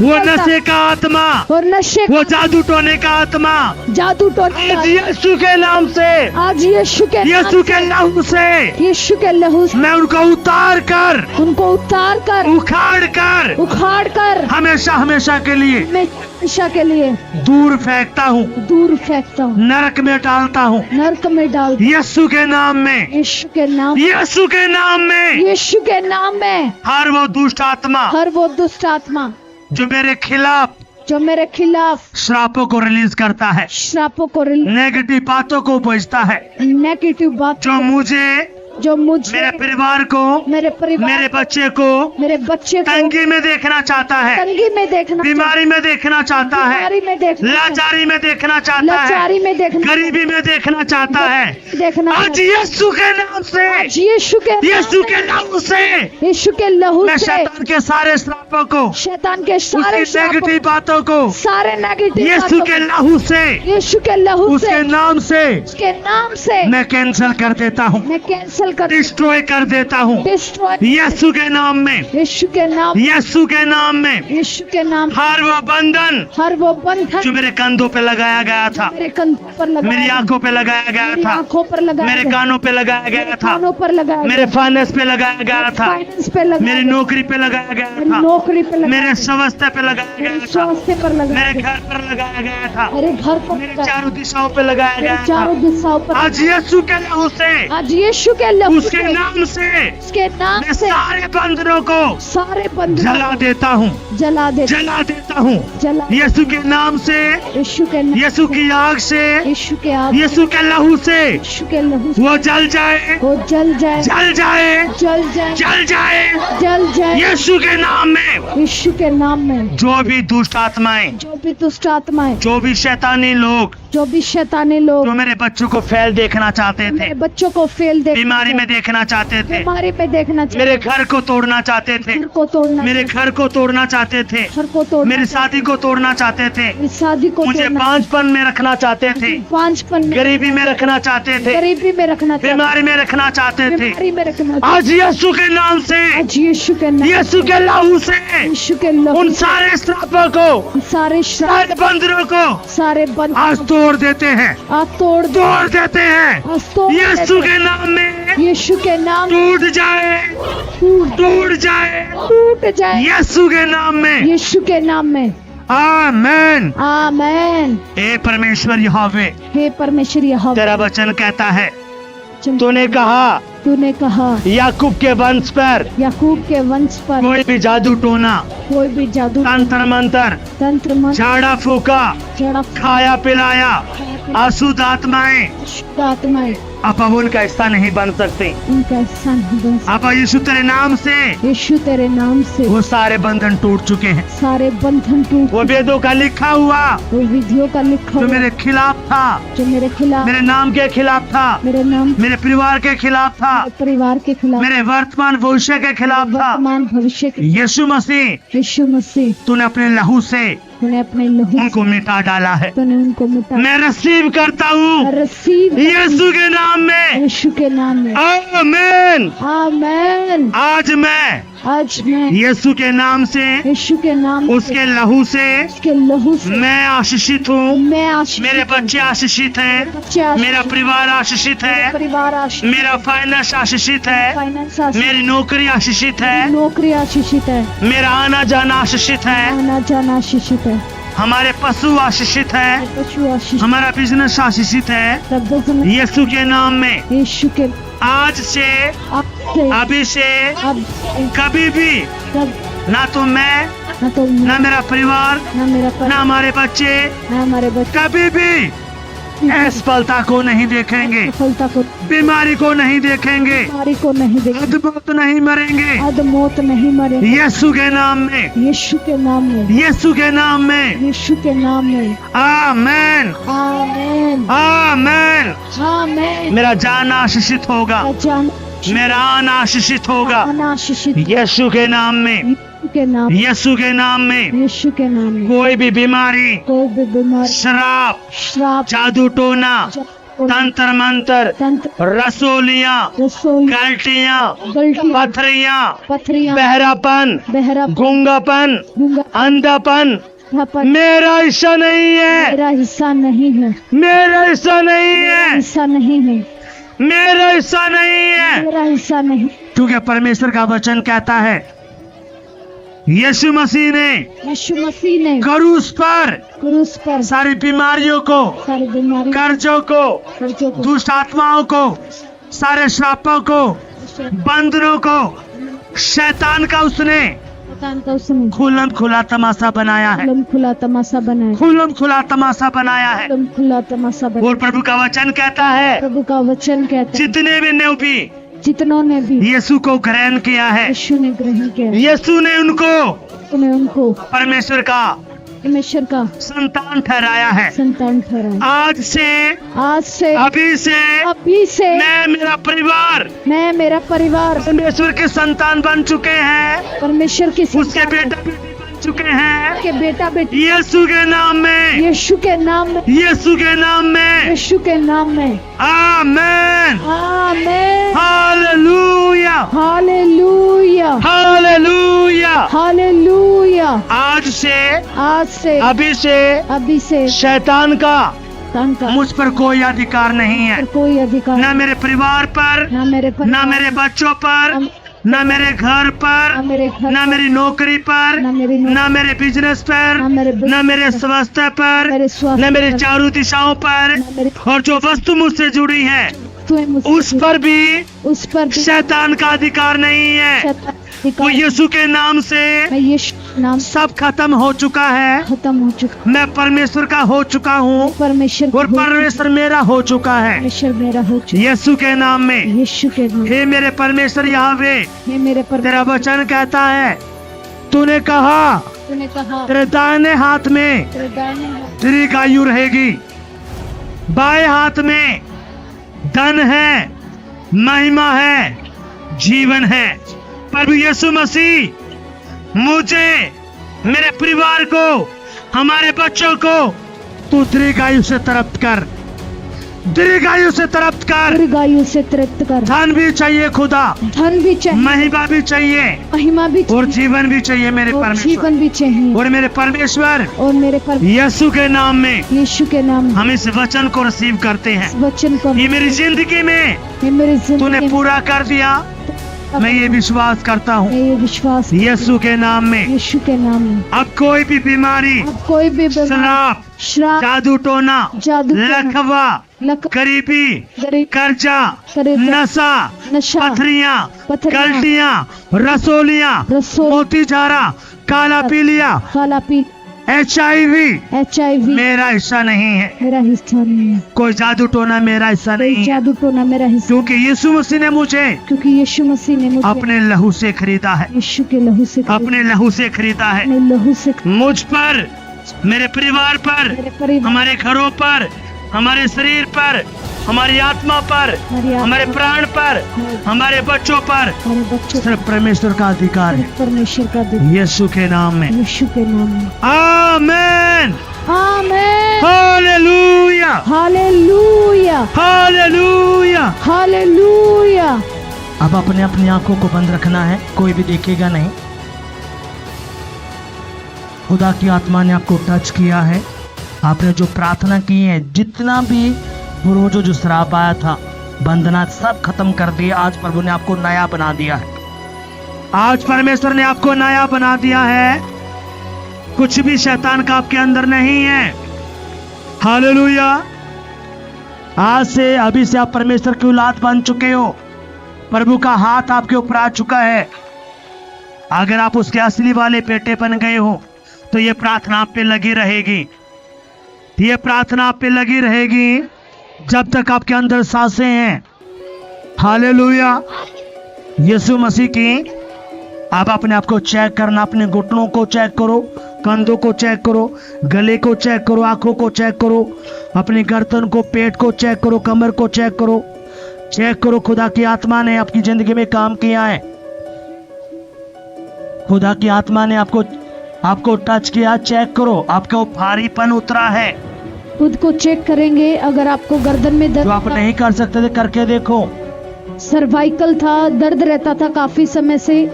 Speaker 1: वो नशे का आत्मा,
Speaker 2: वो नशे,
Speaker 1: वो जादू टोने का आत्मा
Speaker 2: जादू टोना,
Speaker 1: आज यीशु के नाम से,
Speaker 2: आज यीशु के नाम
Speaker 1: यीशु के लहू से
Speaker 2: यीशु के लहू से
Speaker 1: मैं उनको उतार कर,
Speaker 2: उनको उतार कर,
Speaker 1: उखाड़ कर
Speaker 2: उखाड़ कर
Speaker 1: हमेशा हमेशा के लिए
Speaker 2: मैं हमेशा के लिए
Speaker 1: दूर फेंकता हूँ,
Speaker 2: दूर फेंकता हूँ,
Speaker 1: नरक में डालता हूँ।
Speaker 2: नरक में डाल,
Speaker 1: यीशु के नाम में,
Speaker 2: यीशु के नाम,
Speaker 1: यीशु के नाम में
Speaker 2: यीशु के नाम में
Speaker 1: हर वो दुष्ट आत्मा
Speaker 2: हर वो दुष्ट आत्मा
Speaker 1: जो मेरे खिलाफ
Speaker 2: जो मेरे खिलाफ
Speaker 1: श्रापों को रिलीज करता है,
Speaker 2: श्रापों को,
Speaker 1: नेगेटिव बातों को भेजता है,
Speaker 2: नेगेटिव बात,
Speaker 1: जो मुझे,
Speaker 2: जो मुझे,
Speaker 1: मेरे परिवार को,
Speaker 2: मेरे परिवार,
Speaker 1: मेरे बच्चे को
Speaker 2: मेरे बच्चे को
Speaker 1: तंगी में देखना चाहता है,
Speaker 2: तंगी में देखना,
Speaker 1: बीमारी में देखना चाहता है,
Speaker 2: बीमारी में देखना,
Speaker 1: लाचारी में देखना चाहता है,
Speaker 2: लाचारी में देखना,
Speaker 1: गरीबी में देखना चाहता है।
Speaker 2: देखना,
Speaker 1: आज यीशु के नाम से,
Speaker 2: आज यीशु के
Speaker 1: यीशु के नाम से
Speaker 2: यीशु के लहू
Speaker 1: मैं
Speaker 2: से
Speaker 1: शैतान के सारे श्रापों को,
Speaker 2: शैतान के सारे
Speaker 1: उसकी नेगेटिव बातों को
Speaker 2: सारे नेगेटिव
Speaker 1: यीशु के लहू से,
Speaker 2: यीशु के लहू से,
Speaker 1: उसके नाम से
Speaker 2: उसके नाम से
Speaker 1: मैं कैंसिल कर देता हूँ,
Speaker 2: मैं कैंसिल कर,
Speaker 1: डिस्ट्रॉय कर देता हूँ।
Speaker 2: डिस्ट्रॉय,
Speaker 1: यीशु के नाम में,
Speaker 2: यीशु के नाम,
Speaker 1: यीशु के नाम में
Speaker 2: यीशु के नाम,
Speaker 1: हर वो बंधन
Speaker 2: हर वो बंधन
Speaker 1: जो मेरे कंधों पे लगाया गया था,
Speaker 2: मेरे कंधों पर लगाया,
Speaker 1: मेरी आंखों पे लगाया गया
Speaker 2: मेरी
Speaker 1: था,
Speaker 2: आंखों पर लगाया,
Speaker 1: मेरे कानों पे लगाया गया था,
Speaker 2: कानों पर लगाया,
Speaker 1: मेरे फाइनेंस पे लगाया गया था,
Speaker 2: फाइनेंस पे लगाया,
Speaker 1: मेरी नौकरी पे लगाया गया
Speaker 2: मेरी
Speaker 1: था,
Speaker 2: नौकरी पे लगाया,
Speaker 1: मेरे स्वास्थ्य पे लगाया
Speaker 2: मेरे
Speaker 1: गया था,
Speaker 2: स्वास्थ्य पर लगाया,
Speaker 1: मेरे घर पर लगाया गया था,
Speaker 2: मेरे घर पर
Speaker 1: मेरे
Speaker 2: लगाया,
Speaker 1: चारों दिशाओं पे लगाया
Speaker 2: मेरे
Speaker 1: गया था।
Speaker 2: चारों दिशाओं पर,
Speaker 1: आज यीशु के लहू से,
Speaker 2: आज यीशु के लहू
Speaker 1: उसके
Speaker 2: से,
Speaker 1: नाम से
Speaker 2: उसके नाम
Speaker 1: मैं
Speaker 2: से
Speaker 1: सारे बंधनों को
Speaker 2: सारे बंधन
Speaker 1: जला देता हूँ,
Speaker 2: जला दे,
Speaker 1: जला देता हूँ।
Speaker 2: जला,
Speaker 1: यीशु के नाम से,
Speaker 2: यीशु के नाम,
Speaker 1: यीशु की आग से,
Speaker 2: यीशु के आग,
Speaker 1: यीशु के लहू से
Speaker 2: यीशु के लहू से
Speaker 1: वो जल जाए,
Speaker 2: वो जल जाए,
Speaker 1: जल जाए,
Speaker 2: जल जाए,
Speaker 1: जल जाए।
Speaker 2: जल जाए,
Speaker 1: यीशु के नाम में
Speaker 2: यीशु के नाम में
Speaker 1: जो भी दुष्ट आत्माएं,
Speaker 2: जो भी दुष्ट आत्माएं,
Speaker 1: जो भी शैतानी लोग
Speaker 2: जो भी शैतानी लोग
Speaker 1: जो मेरे बच्चों को फेल देखना चाहते थे,
Speaker 2: मेरे बच्चों को फेल देख,
Speaker 1: बीमारी में देखना चाहते थे,
Speaker 2: बीमारी में देखना चाहते,
Speaker 1: मेरे घर को तोड़ना चाहते थे,
Speaker 2: घर को तोड़ना,
Speaker 1: मेरे घर को तोड़ना चाहते थे,
Speaker 2: घर को तोड़ना,
Speaker 1: मेरी शादी को तोड़ना चाहते थे,
Speaker 2: मेरी शादी को
Speaker 1: मुझे
Speaker 2: तोड़ना,
Speaker 1: पांचपन में रखना चाहते थे,
Speaker 2: पांचपन में,
Speaker 1: गरीबी में रखना चाहते थे,
Speaker 2: गरीबी में रखना चाहते,
Speaker 1: बीमारी में रखना चाहते थे।
Speaker 2: बीमारी में रखना,
Speaker 1: आज यीशु के नाम से,
Speaker 2: आज यीशु के नाम,
Speaker 1: यीशु के लहू से
Speaker 2: यीशु के लहू
Speaker 1: उन सारे श्रापों को,
Speaker 2: सारे श्राप,
Speaker 1: सारे बंदरों को
Speaker 2: सारे बंद
Speaker 1: आज तोड़ तोड़ देते हैं,
Speaker 2: आज तोड़ दो,
Speaker 1: तोड़ देते हैं
Speaker 2: आज तोड़
Speaker 1: यीशु
Speaker 2: देते।
Speaker 1: के नाम में।
Speaker 2: यीशु के नाम
Speaker 1: टूट जाए, टूट जाए
Speaker 2: टूट जाए
Speaker 1: यीशु के नाम में।
Speaker 2: यीशु के नाम में।
Speaker 1: आमेन।
Speaker 2: आमेन।
Speaker 1: ए परमेश्वर यहोवे,
Speaker 2: हे परमेश्वर यहोवा,
Speaker 1: तेरा वचन कहता है, तूने कहा
Speaker 2: तूने कहा
Speaker 1: याकूब के वंश पर
Speaker 2: याकूब के वंश पर
Speaker 1: कोई भी जादू टोना,
Speaker 2: कोई भी जादू,
Speaker 1: तंत्र मंत्र,
Speaker 2: तंत्र मंत्र,
Speaker 1: झाड़ा फूका,
Speaker 2: जड़ा,
Speaker 1: खाया पिलाया, अशुद्ध आत्माएं
Speaker 2: शुद्ध आत्माएं
Speaker 1: अब उनका हिस्सा नहीं बन सकते।
Speaker 2: उनका हिस्सा नहीं बन सकती।
Speaker 1: अब यीशु तेरे नाम से
Speaker 2: यीशु तेरे नाम से
Speaker 1: वो सारे बंधन टूट चुके हैं।
Speaker 2: सारे बंधन टूट,
Speaker 1: वो वेदों का लिखा हुआ
Speaker 2: वो विधियों का लिखा
Speaker 1: जो
Speaker 2: हुआ
Speaker 1: मेरे खिलाफ था,
Speaker 2: जो मेरे खिलाफ,
Speaker 1: मेरे नाम के खिलाफ था,
Speaker 2: मेरे नाम,
Speaker 1: मेरे परिवार के खिलाफ था,
Speaker 2: मेरे परिवार के खिलाफ,
Speaker 1: मेरे वर्तमान भविष्य के खिलाफ था,
Speaker 2: वर्तमान भविष्य के,
Speaker 1: यीशु मसीह
Speaker 2: यीशु मसीह
Speaker 1: तूने अपने लहू से
Speaker 2: तूने अपने लहू
Speaker 1: उनको मिटा डाला है।
Speaker 2: तूने उनको मिटा,
Speaker 1: मैं रिसीव करता हूँ
Speaker 2: रिसीव
Speaker 1: यीशु के नाम में।
Speaker 2: यीशु के नाम में।
Speaker 1: आमेन।
Speaker 2: आमेन।
Speaker 1: आज मैं
Speaker 2: आज मैं
Speaker 1: यीशु के नाम से,
Speaker 2: यीशु के नाम,
Speaker 1: उसके लहू से
Speaker 2: उसके लहू से
Speaker 1: मैं आशीषित हूँ।
Speaker 2: मैं आशीष,
Speaker 1: मेरे बच्चे आशीषित हैं,
Speaker 2: बच्चे आशीष,
Speaker 1: मेरा परिवार आशीषित है,
Speaker 2: परिवार आशीष,
Speaker 1: मेरा फाइनेंस आशीषित है,
Speaker 2: फाइनेंस आशीष,
Speaker 1: मेरी नौकरी आशीषित है,
Speaker 2: नौकरी आशीषित है,
Speaker 1: मेरा आना जाना आशीषित है,
Speaker 2: आना जाना आशीषित है,
Speaker 1: हमारे पशु आशीषित है,
Speaker 2: पशु आशीष,
Speaker 1: हमारा बिजनेस आशीषित है।
Speaker 2: सब
Speaker 1: यीशु के नाम में
Speaker 2: यीशु के
Speaker 1: आज से,
Speaker 2: अब से,
Speaker 1: अभी से,
Speaker 2: अब
Speaker 1: कभी भी
Speaker 2: सब,
Speaker 1: ना तो मैं,
Speaker 2: ना तो
Speaker 1: ना मेरा परिवार,
Speaker 2: ना मेरा
Speaker 1: ना
Speaker 2: परिवार,
Speaker 1: हमारे बच्चे
Speaker 2: ना हमारे बच्चे
Speaker 1: कभी भी असफलता को नहीं देखेंगे,
Speaker 2: सफलता को,
Speaker 1: बीमारी को नहीं देखेंगे,
Speaker 2: बीमारी को नहीं देखेंगे,
Speaker 1: अद्भुत नहीं मरेंगे।
Speaker 2: अध मौत नहीं मरेंगे।
Speaker 1: यीशु के नाम में,
Speaker 2: यीशु के नाम में,
Speaker 1: यीशु के नाम में।
Speaker 2: यीशु के नाम में।
Speaker 1: आमेन।
Speaker 2: आमेन।
Speaker 1: आमेन।
Speaker 2: आमेन।
Speaker 1: मेरा जान आशीषित होगा,
Speaker 2: जान,
Speaker 1: मेरा आना आशीषित होगा
Speaker 2: आशीषित
Speaker 1: यीशु के नाम में,
Speaker 2: यीशु के नाम,
Speaker 1: यीशु के नाम में।
Speaker 2: यीशु के नाम में।
Speaker 1: कोई भी बीमारी,
Speaker 2: कोई भी बीमारी,
Speaker 1: श्राप,
Speaker 2: श्राप,
Speaker 1: जादू टोना, तंत्र मंत्र,
Speaker 2: तंत्र,
Speaker 1: रसोलियां,
Speaker 2: रसोई,
Speaker 1: गलटियां,
Speaker 2: गलती,
Speaker 1: पथरियां,
Speaker 2: पथरियां,
Speaker 1: बहरापन,
Speaker 2: बहरा,
Speaker 1: गूंगापन,
Speaker 2: गूंगा,
Speaker 1: अंधापन मेरा हिस्सा नहीं है,
Speaker 2: मेरा हिस्सा नहीं है,
Speaker 1: मेरा हिस्सा नहीं है,
Speaker 2: हिस्सा नहीं है,
Speaker 1: मेरा हिस्सा नहीं है।
Speaker 2: मेरा हिस्सा नहीं।
Speaker 1: क्योंकि परमेश्वर का वचन कहता है, यीशु मसीह ने
Speaker 2: यीशु मसीह ने
Speaker 1: क्रूस पर
Speaker 2: क्रूस पर
Speaker 1: सारी बीमारियों को,
Speaker 2: सारी बीमारी,
Speaker 1: कर्जों को,
Speaker 2: कर्जों को,
Speaker 1: दुष्ट आत्माओं को, सारे श्रापों को, बंधनों को, शैतान का उसने
Speaker 2: शैतान का उसने
Speaker 1: खुलम खुला तमाशा बनाया है,
Speaker 2: खुलम खुला तमाशा बनाया,
Speaker 1: खुलम खुला तमाशा बनाया है।
Speaker 2: खुलम खुला तमाशा बनाया।
Speaker 1: और प्रभु का वचन कहता है,
Speaker 2: प्रभु का वचन कहता है,
Speaker 1: जितने भी ने भी
Speaker 2: जितनों ने भी
Speaker 1: यीशु को ग्रहण किया है,
Speaker 2: यीशु ने ग्रहण किया,
Speaker 1: यीशु ने उनको
Speaker 2: उसने उनको
Speaker 1: परमेश्वर का
Speaker 2: परमेश्वर का
Speaker 1: संतान ठहराया है।
Speaker 2: संतान ठहराया।
Speaker 1: आज से,
Speaker 2: आज से,
Speaker 1: अभी से मैं, मेरा परिवार,
Speaker 2: मैं, मेरा परिवार
Speaker 1: परमेश्वर के संतान बन चुके हैं,
Speaker 2: परमेश्वर की
Speaker 1: उसके बेटा बेटी बन चुके हैं,
Speaker 2: के बेटा बेटी
Speaker 1: यीशु के नाम में,
Speaker 2: यीशु के नाम में,
Speaker 1: यीशु के नाम में।
Speaker 2: यीशु के नाम में।
Speaker 1: आमेन।
Speaker 2: आमेन।
Speaker 1: हालेलुया,
Speaker 2: हालेलुया,
Speaker 1: हालेलुया।
Speaker 2: हालेलुया।
Speaker 1: आज से, अभी से शैतान का
Speaker 2: का
Speaker 1: मुझ पर कोई अधिकार नहीं है,
Speaker 2: कोई अधिकार,
Speaker 1: ना मेरे परिवार पर,
Speaker 2: ना मेरे पर,
Speaker 1: ना मेरे बच्चों पर, ना मेरे घर पर,
Speaker 2: ना मेरे घर,
Speaker 1: ना मेरी नौकरी पर,
Speaker 2: ना मेरी
Speaker 1: ना मेरे बिजनेस पर, ना मेरे स्वास्थ्य पर,
Speaker 2: मेरे स्वास्थ्य,
Speaker 1: ना मेरे चारों दिशाओं पर,
Speaker 2: ना मेरे,
Speaker 1: और जो वस्तु मुझसे जुड़ी है
Speaker 2: मुझसे,
Speaker 1: उस पर भी शैतान का अधिकार नहीं है। वो यीशु के नाम से
Speaker 2: यीशु नाम
Speaker 1: सब खत्म हो चुका है,
Speaker 2: खत्म हो चुका,
Speaker 1: मैं परमेश्वर का हो चुका हूँ,
Speaker 2: परमेश्वर,
Speaker 1: और परमेश्वर मेरा हो चुका है,
Speaker 2: परमेश्वर मेरा हो चुका,
Speaker 1: यीशु के नाम में।
Speaker 2: यीशु के नाम।
Speaker 1: हे मेरे परमेश्वर यहोवे,
Speaker 2: हे मेरे पर,
Speaker 1: तेरा वचन कहता है, तूने कहा
Speaker 2: तूने कहा
Speaker 1: तेरे दाहिने हाथ में
Speaker 2: तेरे दाहिने हाथ
Speaker 1: दीर्घायु रहेगी, बाएं हाथ में धन है, महिमा है, जीवन है। प्रभु यीशु मसीह मुझे, मेरे परिवार को, हमारे बच्चों को तू दीर्घायु से तृप्त कर, दीर्घायु से तृप्त कर,
Speaker 2: दीर्घायु से तृप्त कर,
Speaker 1: धन भी चाहिए खुदा,
Speaker 2: धन भी चाहिए,
Speaker 1: महिमा भी चाहिए
Speaker 2: महिमा भी
Speaker 1: और
Speaker 2: चाहिए,
Speaker 1: जीवन भी चाहिए मेरे
Speaker 2: और
Speaker 1: परमेश्वर।
Speaker 2: जीवन भी चाहिए।
Speaker 1: और मेरे परमेश्वर
Speaker 2: और मेरे पर
Speaker 1: यीशु के नाम में
Speaker 2: यीशु के नाम में
Speaker 1: हम इस वचन को रिसीव करते हैं।
Speaker 2: इस वचन को
Speaker 1: ये मेरी जिंदगी में
Speaker 2: ये मेरी
Speaker 1: तूने
Speaker 2: जिंदगी में
Speaker 1: पूरा कर दिया, मैं ये विश्वास करता हूँ
Speaker 2: मैं ये विश्वास
Speaker 1: यीशु के नाम में।
Speaker 2: यीशु के नाम में
Speaker 1: अब कोई भी बीमारी,
Speaker 2: अब कोई भी बीमारी,
Speaker 1: श्राप,
Speaker 2: श्राप,
Speaker 1: जादू टोना,
Speaker 2: जादू टोना,
Speaker 1: लकवा,
Speaker 2: लक,
Speaker 1: गरीबी,
Speaker 2: गरीब,
Speaker 1: कर्जा,
Speaker 2: कर्जा,
Speaker 1: नशा,
Speaker 2: नशा,
Speaker 1: पथरियां,
Speaker 2: पथरियां,
Speaker 1: कल्टियां, रसोलियां,
Speaker 2: रसोल,
Speaker 1: मोतीझारा, काला पीलिया,
Speaker 2: काला पी,
Speaker 1: HIV
Speaker 2: HIV
Speaker 1: मेरा हिस्सा नहीं है।
Speaker 2: मेरा हिस्सा नहीं है,
Speaker 1: कोई जादू टोना मेरा हिस्सा नहीं
Speaker 2: कोई
Speaker 1: है,
Speaker 2: जादू टोना मेरा हिस्सा,
Speaker 1: क्योंकि यीशु मसीह ने मुझे
Speaker 2: क्योंकि यीशु मसीह ने मुझे
Speaker 1: अपने लहू से खरीदा है,
Speaker 2: यीशु के लहू से
Speaker 1: अपने लहू से खरीदा है।
Speaker 2: अपने लहू से
Speaker 1: मुझ पर, मेरे परिवार पर,
Speaker 2: मेरे परिवार,
Speaker 1: हमारे घरों पर, हमारे शरीर पर, हमारी आत्मा पर,
Speaker 2: हमारी आत्मा
Speaker 1: हमारे प्राण पर, हमारे बच्चों पर
Speaker 2: हमारे बच्चों
Speaker 1: सिर्फ परमेश्वर का अधिकार है,
Speaker 2: सिर्फ परमेश्वर का दिन
Speaker 1: यीशु के नाम में।
Speaker 2: यीशु के नाम में।
Speaker 1: आमेन,
Speaker 2: आमेन,
Speaker 1: हालेलुया,
Speaker 2: हालेलुया,
Speaker 1: हालेलुया।
Speaker 2: हालेलुया।
Speaker 1: अब अपने अपनी आंखों को बंद रखना है, कोई भी देखेगा नहीं। खुदा की आत्मा ने आपको टच किया है, आपने जो प्रार्थना की है, जितना भी पूर्वजों जो श्राप आया था, बंधना सब खत्म कर दिया। आज प्रभु ने आपको नया बना दिया है, आज परमेश्वर ने आपको नया बना दिया है। कुछ भी शैतान का आपके अंदर नहीं है। हालेलुया। आज से, अभी से आप परमेश्वर की औलाद बन चुके हो, प्रभु का हाथ आपके ऊपर आ चुका है। अगर आप उसके असली वाले बेटे बन गए हो तो ये प्रार्थना आप पे लगी रहेगी, ये प्रार्थना आप पे लगी रहेगी जब तक आपके अंदर सांसें हैं। हालेलुया। यीशु मसीह की, आप अपने आप को चेक करना, अपने घुटनों को चेक करो, कंधों को चेक करो, गले को चेक करो, आंखों को चेक करो, अपनी गर्दन को, पेट को चेक करो, कमर को चेक करो, चेक करो। खुदा की आत्मा ने आपकी जिंदगी में काम किया है, खुदा की आत्मा ने आपको टच किया। चेक करो, आपका वो भारीपन उतरा है
Speaker 2: खुद को चेक करेंगे। अगर आपको गर्दन में
Speaker 1: जो
Speaker 2: दर्द
Speaker 1: आप नहीं कर सकते थे, करके देखो।
Speaker 2: सर्वाइकल था, दर्द रहता था काफी समय से,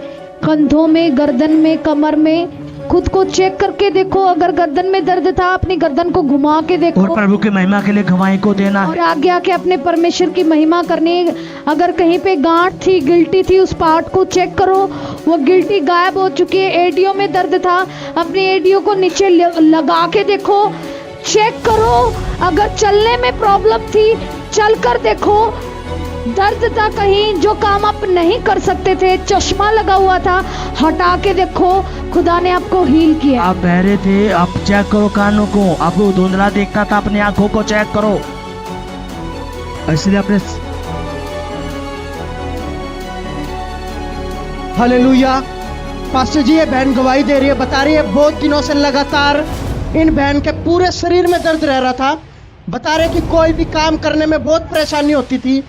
Speaker 2: कंधों में, गर्दन में, कमर में, खुद को चेक करके देखो। अगर गर्दन में दर्द था, अपनी गर्दन को घुमा के देखो
Speaker 1: और प्रभु की महिमा के लिए गवाही को देना
Speaker 2: और
Speaker 1: है।
Speaker 2: आगे आके अपने परमेश्वर की महिमा करनी है। अगर कहीं पे गांठ थी, गिल्टी थी, उस पार्ट को चेक करो, वो गिल्टी गायब हो चुकी है। एडियो में दर्द था, अपनी एडियो को नीचे लगा के देखो, चेक करो। अगर चलने में प्रॉब्लम थी, चल कर देखो। दर्द था कहीं, जो काम आप नहीं कर सकते थे, चश्मा लगा हुआ था, हटा के देखो, खुदा ने आपको हील किया।
Speaker 1: आप बहरे थे, आप चेक करो कानों को, आपको धुंधला देखता था, अपनी आंखों को चेक करो। इसलिए अपने
Speaker 3: हालेलुया। पास्टर जी, ये बहन गवाही दे रही है, बता रही है बहुत दिनों से लगातार इन बहन के पूरे शरीर में दर्द रह रहा था। बता रहे कि कोई भी काम करने में बहुत परेशानी होती थी।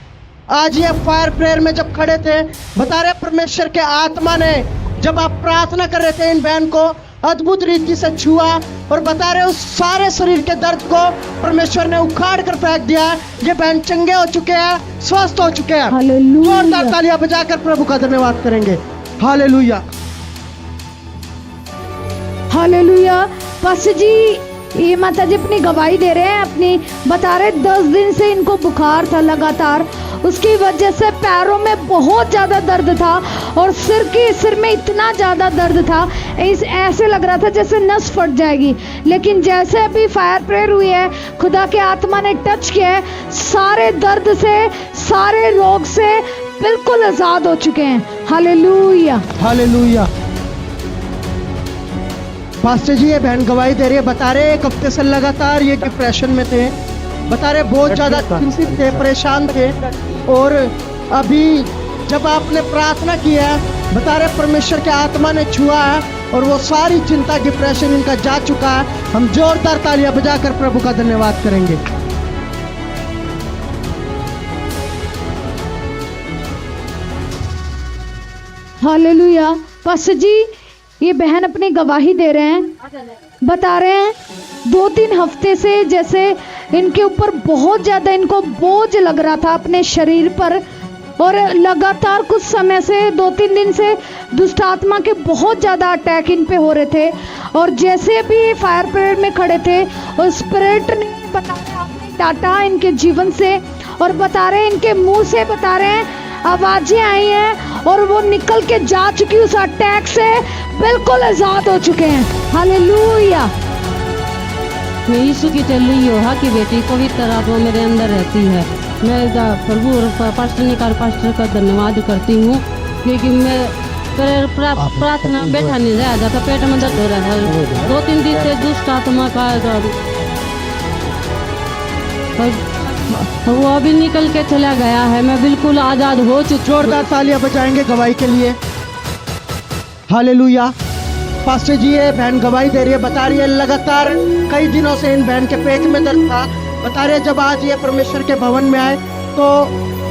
Speaker 3: आज ये फायर प्रेयर में जब खड़े थे, बता रहे परमेश्वर के आत्मा ने, जब आप प्रार्थना कर रहे थे, इन बहन को अद्भुत रीति से छुआ और बता रहे उस सारे शरीर के दर्द को परमेश्वर ने उखाड़ कर फेंक दिया। ये बहन चंगे हो चुके हैं, स्वस्थ हो चुके हैं।
Speaker 2: हालेलुया।
Speaker 3: जोरदार तालियां बजाकर प्रभु का धन्यवाद करेंगे। Hallelujah,
Speaker 2: hallelujah. पास्टर जी, ये माता जी अपनी गवाही दे रहे हैं, अपनी बता रहे 10 दिन से इनको बुखार था लगातार, उसकी वजह से पैरों में बहुत ज़्यादा दर्द था और सिर में इतना ज़्यादा दर्द था, ऐसे लग रहा था जैसे नस फट जाएगी। लेकिन जैसे अभी फायर प्रेयर हुई है, खुदा के आत्मा ने टच किया है, सारे दर्द से, सारे रोग से बिल्कुल आज़ाद हो चुके हैं। Hallelujah,
Speaker 3: hallelujah. पास्टर जी, ये बहन गवाही दे रही है, बता रहे 1 हफ्ते से लगातार ये डिप्रेशन में थे। बता रहे बहुत ज़्यादा चिंतित थे, परेशान थे। और अभी जब आपने प्रार्थना की है, बता रहे परमेश्वर के आत्मा ने छुआ है और वो सारी चिंता, डिप्रेशन इनका जा चुका है। हम जोरदार तालियां बजाकर प्रभु का धन्यवाद करेंगे।
Speaker 2: हालेलुया। पास्टर जी, ये बहन अपनी गवाही दे रहे हैं, बता रहे हैं 2-3 हफ्ते से जैसे इनके ऊपर बहुत ज़्यादा इनको बोझ लग रहा था अपने शरीर पर, और लगातार कुछ समय से 2-3 दिन से दुष्ट आत्मा के बहुत ज़्यादा अटैक इन पे हो रहे थे। और जैसे भी फायर परेड में खड़े थे, और स्पिरिट ने बता रहे आपने डाटा इनके जीवन से, और बता रहे इनके मुंह से बता रहे हैं आवाज़ें आई हैं, और वो निकल के जा चुकी उस अटैक से, बिल्कुल आज़ाद हो चुके हैं। हालेलुया।
Speaker 4: मैं यीशु की चली योहा की बेटी पवित्र आत्मा मेरे अंदर रहती है। मैं प्रभु और पास्टर का धन्यवाद करती हूँ, क्योंकि मैं प्रार्थना बैठा नहीं रहा जाता, पेट में दर्द हो रहा है 2-3 दिन से दुष्ट आत्मा का, वो अभी निकल के चला गया है। मैं बिल्कुल आज़ाद हो चुकी।
Speaker 3: जोरदार तालियां बजाएंगे गवाही के लिए। हालेलुया। पास्टर जी ये बहन गवाही दे रही है, बता रही है लगातार कई दिनों से इन बहन के पेट में दर्द था। बता रहे जब आज ये परमेश्वर के भवन में आए तो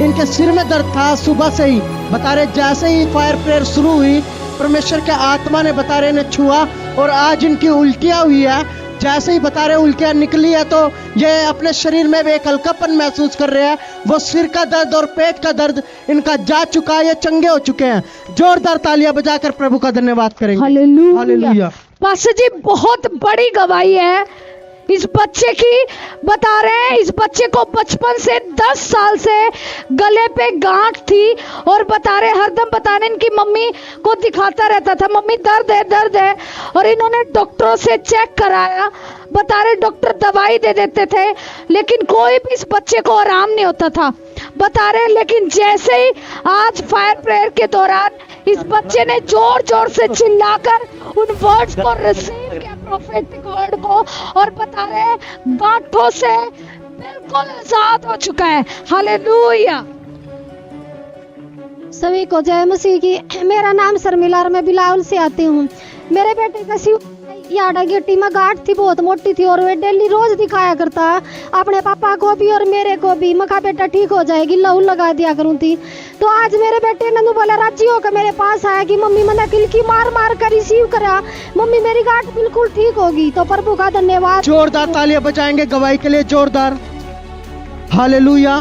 Speaker 3: इनके सिर में दर्द था सुबह से ही। बता रहे जैसे ही फायर प्रेयर शुरू हुई, परमेश्वर के आत्मा ने बता रहे ने छुआ, और आज इनकी उल्टियाँ हुई है। जैसे ही बता रहे उल्टियाँ निकली है तो ये अपने शरीर में एक हल्कापन महसूस कर रहे हैं। वो सिर का दर्द और पेट का दर्द इनका जा चुका है, ये चंगे हो चुके हैं। जोरदार तालियां बजाकर प्रभु का धन्यवाद करेंगे।
Speaker 2: हालेलुया।
Speaker 3: हालेलुया।
Speaker 2: पास्टर जी बहुत बड़ी गवाही है इस बच्चे की। बता रहे हैं इस बच्चे को बचपन से 10 साल से गले पे गांठ थी, और बता रहे हरदम बता रहे इनकी मम्मी को दिखाता रहता था, मम्मी दर्द है दर्द है। और इन्होंने डॉक्टरों से चेक कराया, बता रहे डॉक्टर दवाई दे देते थे, लेकिन कोई भी इस बच्चे को आराम नहीं होता था। बता रहे लेकिन जैसे ही आज फायर प्रेयर के दौरान इस बच्चे ने जोर जोर से चिल्लाकर उन वर्ड्स को रिसीव किया, प्रोफेटिक वर्ड को, और बता रहे गांठों से बिल्कुल आजाद हो चुका है। हालेलुया।
Speaker 5: सभी को जय मसीह की। मेरा नाम शर्मिला और मैं बिलावल से आती हूँ। मेरे बेटे का शिव याडा गिट्टी में गांठ थी, बहुत मोटी थी, और वे डेली रोज दिखाया करता अपने पापा को भी और मेरे को भी। मखा बेटा ठीक हो जाएगी, लहू लगा दिया करूँ थी। तो आज मेरे बेटे ने बोला राजी होकर मेरे पास आया कि मम्मी मैंने किलकी मार मार कर रिसीव करा, मम्मी मेरी गांठ बिल्कुल ठीक होगी। तो प्रभु का धन्यवाद।
Speaker 3: जोरदार तालियां बजाएंगे गवाही के लिए, जोरदार। हालेलुया।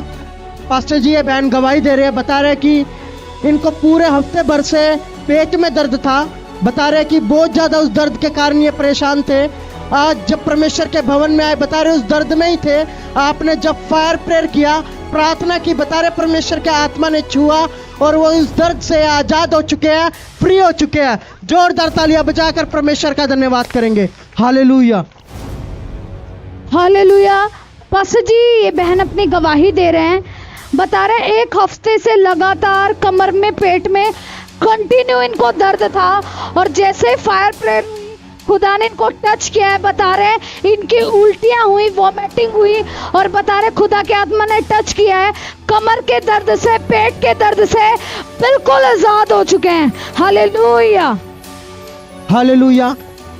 Speaker 3: पास्टर जी ये बहन गवाही दे रहे हैं, बता रहे कि इनको पूरे हफ्ते भर से पेट में दर्द था। बता रहे कि बहुत ज्यादा उस दर्द के कारण ये परेशान थे। आज जब परमेश्वर के भवन में आए, बता रहे उस दर्द में ही थे। आपने जब फायर प्रेयर किया, प्रार्थना की, बता रहे परमेश्वर के आत्मा ने छुआ और वो उस दर्द से आजाद हो चुके हैं, फ्री हो चुके हैं। जोरदार तालियां बजाकर परमेश्वर का धन्यवाद करेंगे। हालेलुया।
Speaker 2: हालेलुया। पास्टर जी ये बहन अपनी गवाही दे रहे हैं, बता रहे 1 हफ्ते से लगातार कमर में पेट में कंटिन्यू इनको दर्द था, और जैसे फायर प्रेयर खुदा ने इनको टच किया है, बता रहे इनकी उल्टियां हुई, वॉमिटिंग हुई, और बता रहे खुदा के आत्मा ने टच किया है, कमर के दर्द से, पेट के दर्द से बिल्कुल आजाद हो चुके हैं। हालेलुया।
Speaker 3: हालेलुया।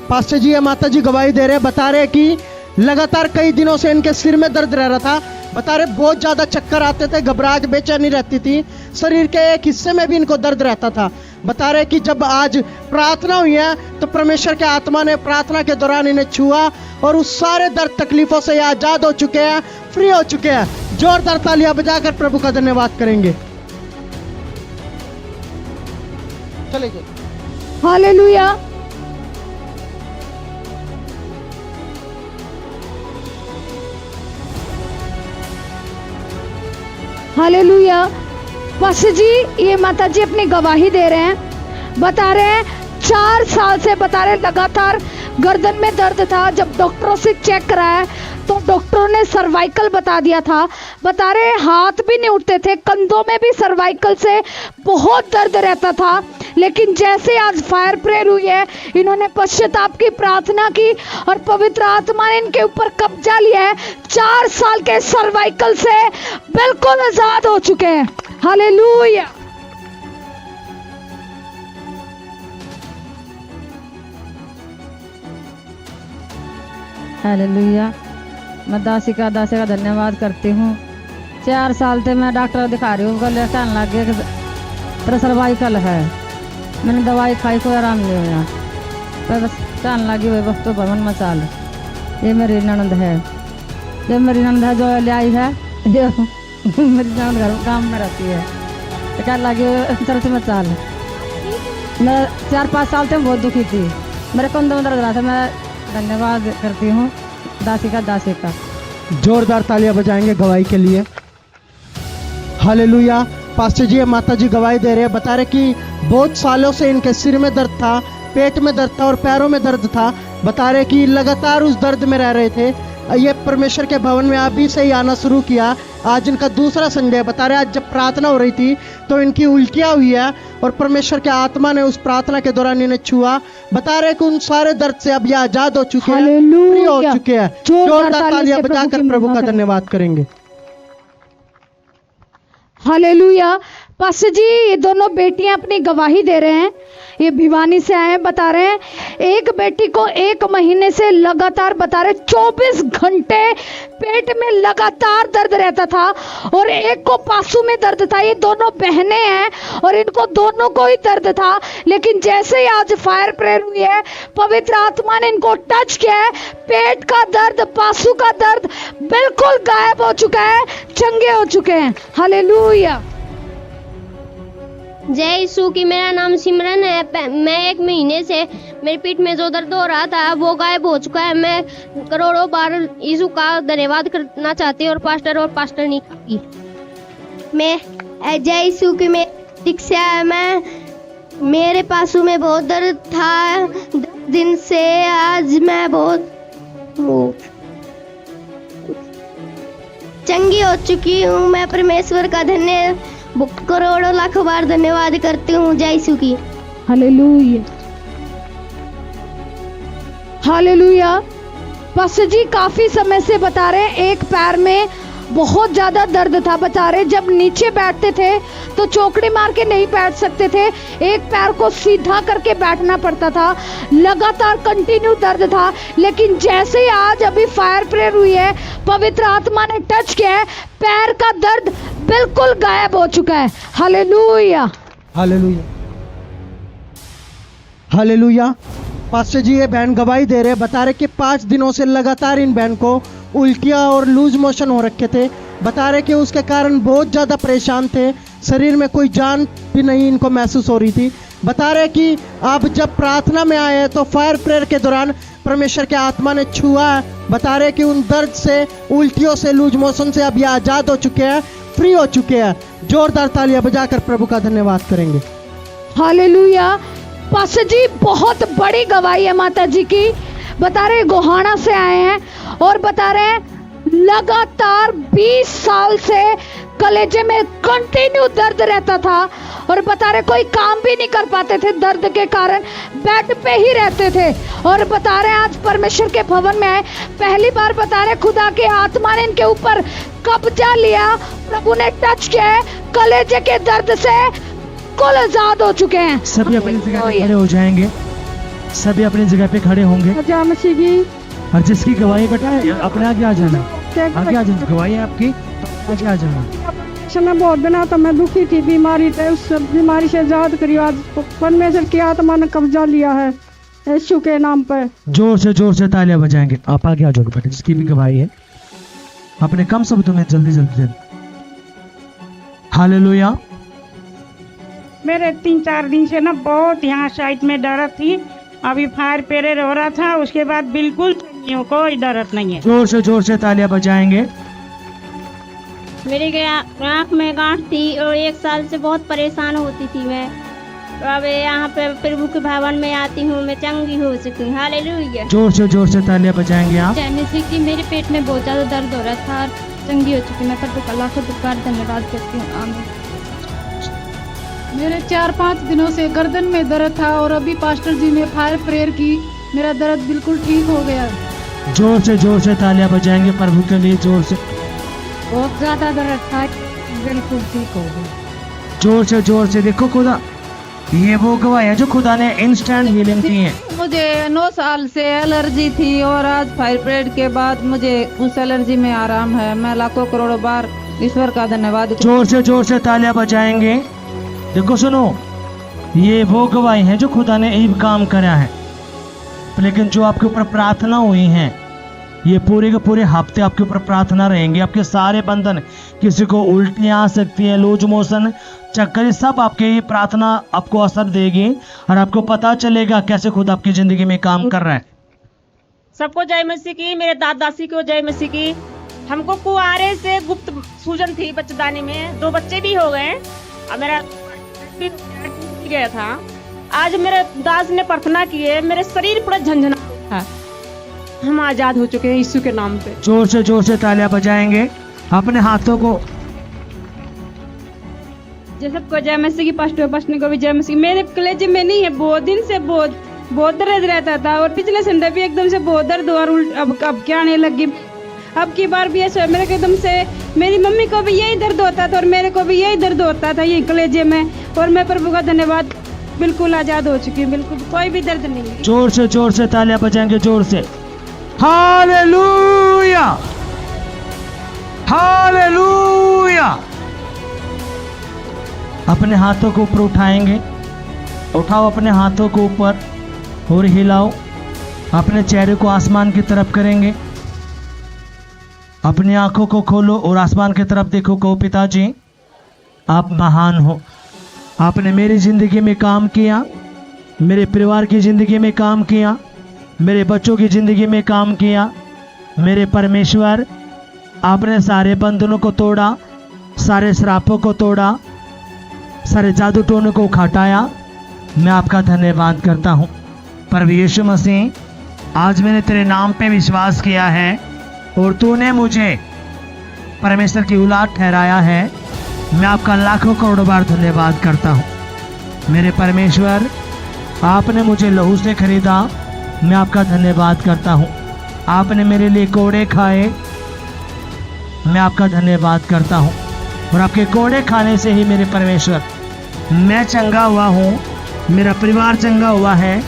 Speaker 3: पास्टर जी या माता जी गवाही दे रहे हैं, बता रहे कि लगातार कई दिनों से इनके सिर में दर्द रह रहा था। बता रहे बहुत ज्यादा चक्कर आते थे, घबराहट बेचैनी रहती थी, शरीर के एक हिस्से में भी इनको दर्द रहता था। बता रहे कि जब आज प्रार्थना हुई है तो परमेश्वर के आत्मा ने प्रार्थना के दौरान इन्हें छुआ, और उस सारे दर्द तकलीफों से ये आजाद हो चुके हैं, फ्री हो चुके हैं। जोरदार तालियां बजाकर प्रभु का धन्यवाद करेंगे। चले जाइए।
Speaker 2: हालेलुया। हालेलुया। पास्टर जी ये माता जी अपनी गवाही दे रहे हैं, बता रहे हैं 4 साल से बता रहे लगातार गर्दन में दर्द था। जब डॉक्टरों से चेक कराया तो डॉक्टरों ने सर्वाइकल बता दिया था। बता रहे हाथ भी नहीं उठते थे, कंधों में भी सर्वाइकल से बहुत दर्द रहता था। लेकिन जैसे आज फायर प्रेयर हुई है, इन्होंने पश्चाताप की प्रार्थना की और पवित्र आत्मा ने इनके ऊपर कब्जा लिया है। 4 साल के सर्वाइकल से बिल्कुल आजाद हो चुके हैं। हालेलुया।
Speaker 4: हालेलुया। मैं दासी का धन्यवाद करती हूँ। 4 साल से मैं डॉक्टर दिखा रही हूँ, गले कहने लग गया कि तेरा सर्वाइकल है। मैंने दवाई खाई, कोई आराम नहीं हुआ। पर बस कहने लगी वही बस तो भवन में चाल। ये मेरी ननद है। जब मेरी नंदा जो ले आई है जो मेरी नंद घर गाँव में रहती है तो क्या लगे तरफ में चाल मैं 4-5 साल से बहुत दुखी थी, मेरे कंधों में दर्द रहा था। मैं धन्यवाद करती हूँ दासी का।
Speaker 3: जोरदार तालियां बजाएंगे गवाही के लिए। हालेलुया। पास्टर जी माता जी गवाही दे रहे हैं, बता रहे कि बहुत सालों से इनके सिर में दर्द था, पेट में दर्द था और पैरों में दर्द था। बता रहे कि लगातार उस दर्द में रह रहे थे। ये परमेश्वर के भवन में अभी से ही आना शुरू किया। आज इनका दूसरा संडे। बता रहे आज जब प्रार्थना हो रही थी तो इनकी उल्टियाँ हुई है और परमेश्वर के आत्मा ने उस प्रार्थना के दौरान इन्हें छुआ। बता रहे कि उन सारे दर्द से अब ये आजाद हो चुके हैं, फ्री हो चुके हैं। जोरदार तालियां बजाकर प्रभु का धन्यवाद करेंगे।
Speaker 2: हालेलुया। पास्टर जी ये दोनों बेटियां अपनी गवाही दे रहे हैं, ये भिवानी से आए हैं। बता रहे हैं एक बेटी को 1 महीने से लगातार बता रहे 24 घंटे पेट में लगातार दर्द रहता था और एक को पासू में दर्द था। ये दोनों बहनें हैं और इनको दोनों को ही दर्द था, लेकिन जैसे ही आज फायर प्रेयर हुई है पवित्र आत्मा ने इनको टच किया है। पेट का दर्द, पासू का दर्द बिल्कुल गायब हो चुका है, चंगे हो चुके हैं। हालेलुया।
Speaker 5: जय यीशु की। मेरा नाम सिमरन है। मैं 1 महीने से मेरी पीठ में जो दर्द हो रहा था वो गायब हो चुका है। मैं करोड़ों बार यीशु का धन्यवाद करना चाहती हूँ और पास्टर की। मैं जय यीशु की। मैं दीक्षा है। मैं मेरे पासू में बहुत दर्द था 10 दिन से। आज मैं बहुत चंगी हो चुकी हूँ। मैं परमेश्वर का करोड़ों लाख बार धन्यवाद करती हूँ। जय यीशु की।
Speaker 2: हालेलुया। हालेलुया। पास्टर जी काफी समय से बता रहे हैं एक पैर में बहुत ज्यादा दर्द था। बता रहे जब नीचे बैठते थे तो चौकड़ी मार के नहीं बैठ सकते थे, एक पैर को सीधा करके बैठना पड़ता था, लगातार कंटिन्यू दर्द था। लेकिन जैसे ही आज अभी फायर प्रेयर हुई है, पवित्र आत्मा ने टच किया है, पैर का दर्द बिल्कुल गायब हो चुका है। हालेलुया।
Speaker 3: हालेलुया। हालेलुया। पास्टर जी ये बहन गवाही दे रहे, बता रहे कि 5 दिनों से लगातार इन बहन को उल्टियाँ और लूज मोशन हो रखे थे। बता रहे कि उसके कारण बहुत ज़्यादा परेशान थे, शरीर में कोई जान भी नहीं इनको महसूस हो रही थी। बता रहे कि अब जब प्रार्थना में आए तो फायर प्रेयर के दौरान परमेश्वर के आत्मा ने छुआ। बता रहे कि उन दर्द से, उल्टियों से, लूज मोशन से अब ये आज़ाद हो चुके हैं, फ्री हो चुके हैं। जोरदार तालियां बजाकर प्रभु का धन्यवाद करेंगे।
Speaker 2: हालेलुया। पास्टर जी बहुत बड़ी गवाही है माता जी की। बता रहे गोहाना से आए हैं और बता रहे हैं लगातार 20 साल से कलेजे में कंटिन्यू दर्द रहता था और बता रहे कोई काम भी नहीं कर पाते थे दर्द के कारण, बेड पे ही रहते थे। और बता रहे आज परमेश्वर के भवन में आए, पहली बार बता रहे खुदा के आत्मा ने इनके ऊपर कब्जा लिया, प्रभु ने टच किया है, कलेजे के दर्द से कुल आजाद हो चुके हैं।
Speaker 1: सभी अपनी जगह पे खड़े हो जाएंगे, सभी अपनी जगह पे खड़े होंगे। और जिसकी गवाही बेटा अपने आगे आ जाना, आगे आ जाना, गवाही है आपकी, आगे आ जाना।
Speaker 4: मैं बहुत बना तो मैं दुखी थी, बीमारी थी, उस बीमारी से आजाद करी। आज परमेश्वर की आत्मा ने कब्जा लिया है यीशु के नाम पर।
Speaker 1: जोर से तालियां बजाएंगे। आप आगे आ जाओगे बेटा, जिसकी भी गवाही है अपने कम शब्दों में जल्दी। हालेलुया।
Speaker 6: मेरे 3-4 दिन से ना बहुत यहाँ साइड में दर्द थी। अभी फायर प्रेयर हो रहा था, उसके बाद बिल्कुल कोई दर्द नहीं है।
Speaker 1: जोर से तालियां बजाएंगे।
Speaker 5: मेरे आँख में गांठ थी और 1 साल से बहुत परेशान होती थी मैं। तो अब यहाँ पे प्रभु के भवन में आती हूँ, मैं चंगी हो चुकी हूँ। हालेलुया।
Speaker 1: जोर से तालियां बजाएंगे आप।
Speaker 5: जैसे कि मेरे पेट में बहुत ज़्यादा दर्द हो रहा था और चंगी हो चुकी। मैं प्रभु का लाखों बार धन्यवाद करती हूँ। आमीन।
Speaker 7: मेरे 4-5 दिनों से गर्दन में दर्द था और अभी पास्टर जी ने फायर प्रेयर की, मेरा दर्द बिल्कुल ठीक हो गया।
Speaker 1: जोर से तालियां बजाएंगे प्रभु के लिए। जोर से।
Speaker 4: बहुत ज्यादा दर्द था, बिल्कुल ठीक हो गया।
Speaker 1: जोर से देखो खुदा, ये वो गवाही है जो खुदा ने इंस्टेंट हीलिंग दी है।
Speaker 7: मुझे 9 साल से एलर्जी थी और आज फायर प्रेयर के बाद मुझे उस एलर्जी में आराम है। मैं लाखों करोड़ों बार ईश्वर का धन्यवाद।
Speaker 1: जोर से तालियां बजाएंगे। देखो सुनो, ये वो गवाही है जो खुदा ने एक काम करा है, लेकिन जो आपके ऊपर प्रार्थना हुई है ये पूरे के पूरे हफ्ते आपके ऊपर प्रार्थना रहेंगे। आपके सारे बंधन, किसी को उल्टियाँ आ सकती है, लूज मोशन, चक्कर, सब आपके ये प्रार्थना आपको असर देगी और आपको पता चलेगा कैसे खुद आपकी जिंदगी में काम कर रहा है।
Speaker 8: सबको जय मसीह की, मेरे दादासी को जय मसीह की। हमको कुआरे से गुप्त सूजन थी बच्चेदानी में, 2 बच्चे भी हो गए और मेरा भी गया था। आज मेरे दास ने प्रार्थना की है, मेरे शरीर पूरा झंझना है। हम आजाद हो चुके हैं यीशु के नाम पे।
Speaker 1: जोर से तालियां बजाएंगे। अपने हाथों को
Speaker 9: जय सबको जय मसीह की, पास्टर को भी जय मसीह। मेरे कलेजे में नहीं है, बहुत दिन से बहुत दर्द रहता था और पिछले संडे भी एकदम से बहुत दर्द और अब क्या आने लगी। अब की बार भी ऐसा मेरे को एकदम से, मेरी मम्मी को भी यही दर्द होता था और मेरे को भी यही दर्द होता था ये कलेजे में। और मैं प्रभु का धन्यवाद, बिल्कुल आजाद हो चुकी हूँ, बिल्कुल कोई भी दर्द नहीं है।
Speaker 1: जोर से तालियां बजाएंगे, जोर से। Hallelujah, hallelujah. अपने हाथों को ऊपर उठाएंगे, उठाओ अपने हाथों को ऊपर और हिलाओ। अपने चेहरे को आसमान की तरफ करेंगे। अपनी आंखों को खोलो और आसमान की तरफ देखो। कहो पिताजी आप महान हो, आपने मेरी जिंदगी में काम किया, मेरे परिवार की जिंदगी में काम किया, मेरे बच्चों की जिंदगी में काम किया। मेरे परमेश्वर, आपने सारे बंधनों को तोड़ा, सारे श्रापों को तोड़ा, सारे जादू टोनों को हटाया। मैं आपका धन्यवाद करता हूँ। प्रभु यीशु मसीह, आज मैंने तेरे नाम पे विश्वास किया है और तूने मुझे परमेश्वर की औलाद ठहराया है। मैं आपका लाखों करोड़ों बार धन्यवाद करता हूँ। मेरे परमेश्वर, आपने मुझे लहू से खरीदा, मैं आपका धन्यवाद करता हूँ। आपने मेरे लिए कोड़े खाए, मैं आपका धन्यवाद करता हूँ। और आपके कोड़े खाने से ही मेरे परमेश्वर मैं चंगा हुआ हूँ, मेरा परिवार चंगा हुआ है,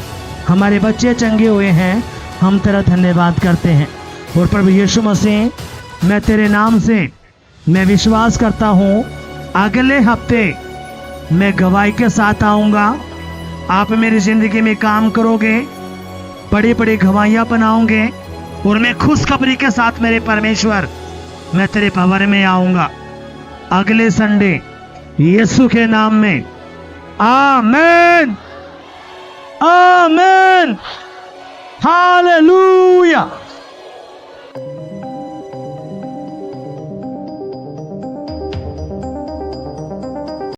Speaker 1: हमारे बच्चे चंगे हुए हैं। हम तेरा धन्यवाद करते हैं। और प्रभु यीशु मसीह, मैं तेरे नाम से मैं विश्वास करता हूँ, अगले हफ्ते मैं गवाही के साथ आऊँगा। आप मेरी ज़िंदगी में काम करोगे, बड़ी बड़ी गवाहियाँ बनाओगे और मैं खुशखबरी के साथ मेरे परमेश्वर मैं तेरे भवन में आऊँगा अगले संडे, यीशु के नाम में। आमीन, आमीन, हालेलुया।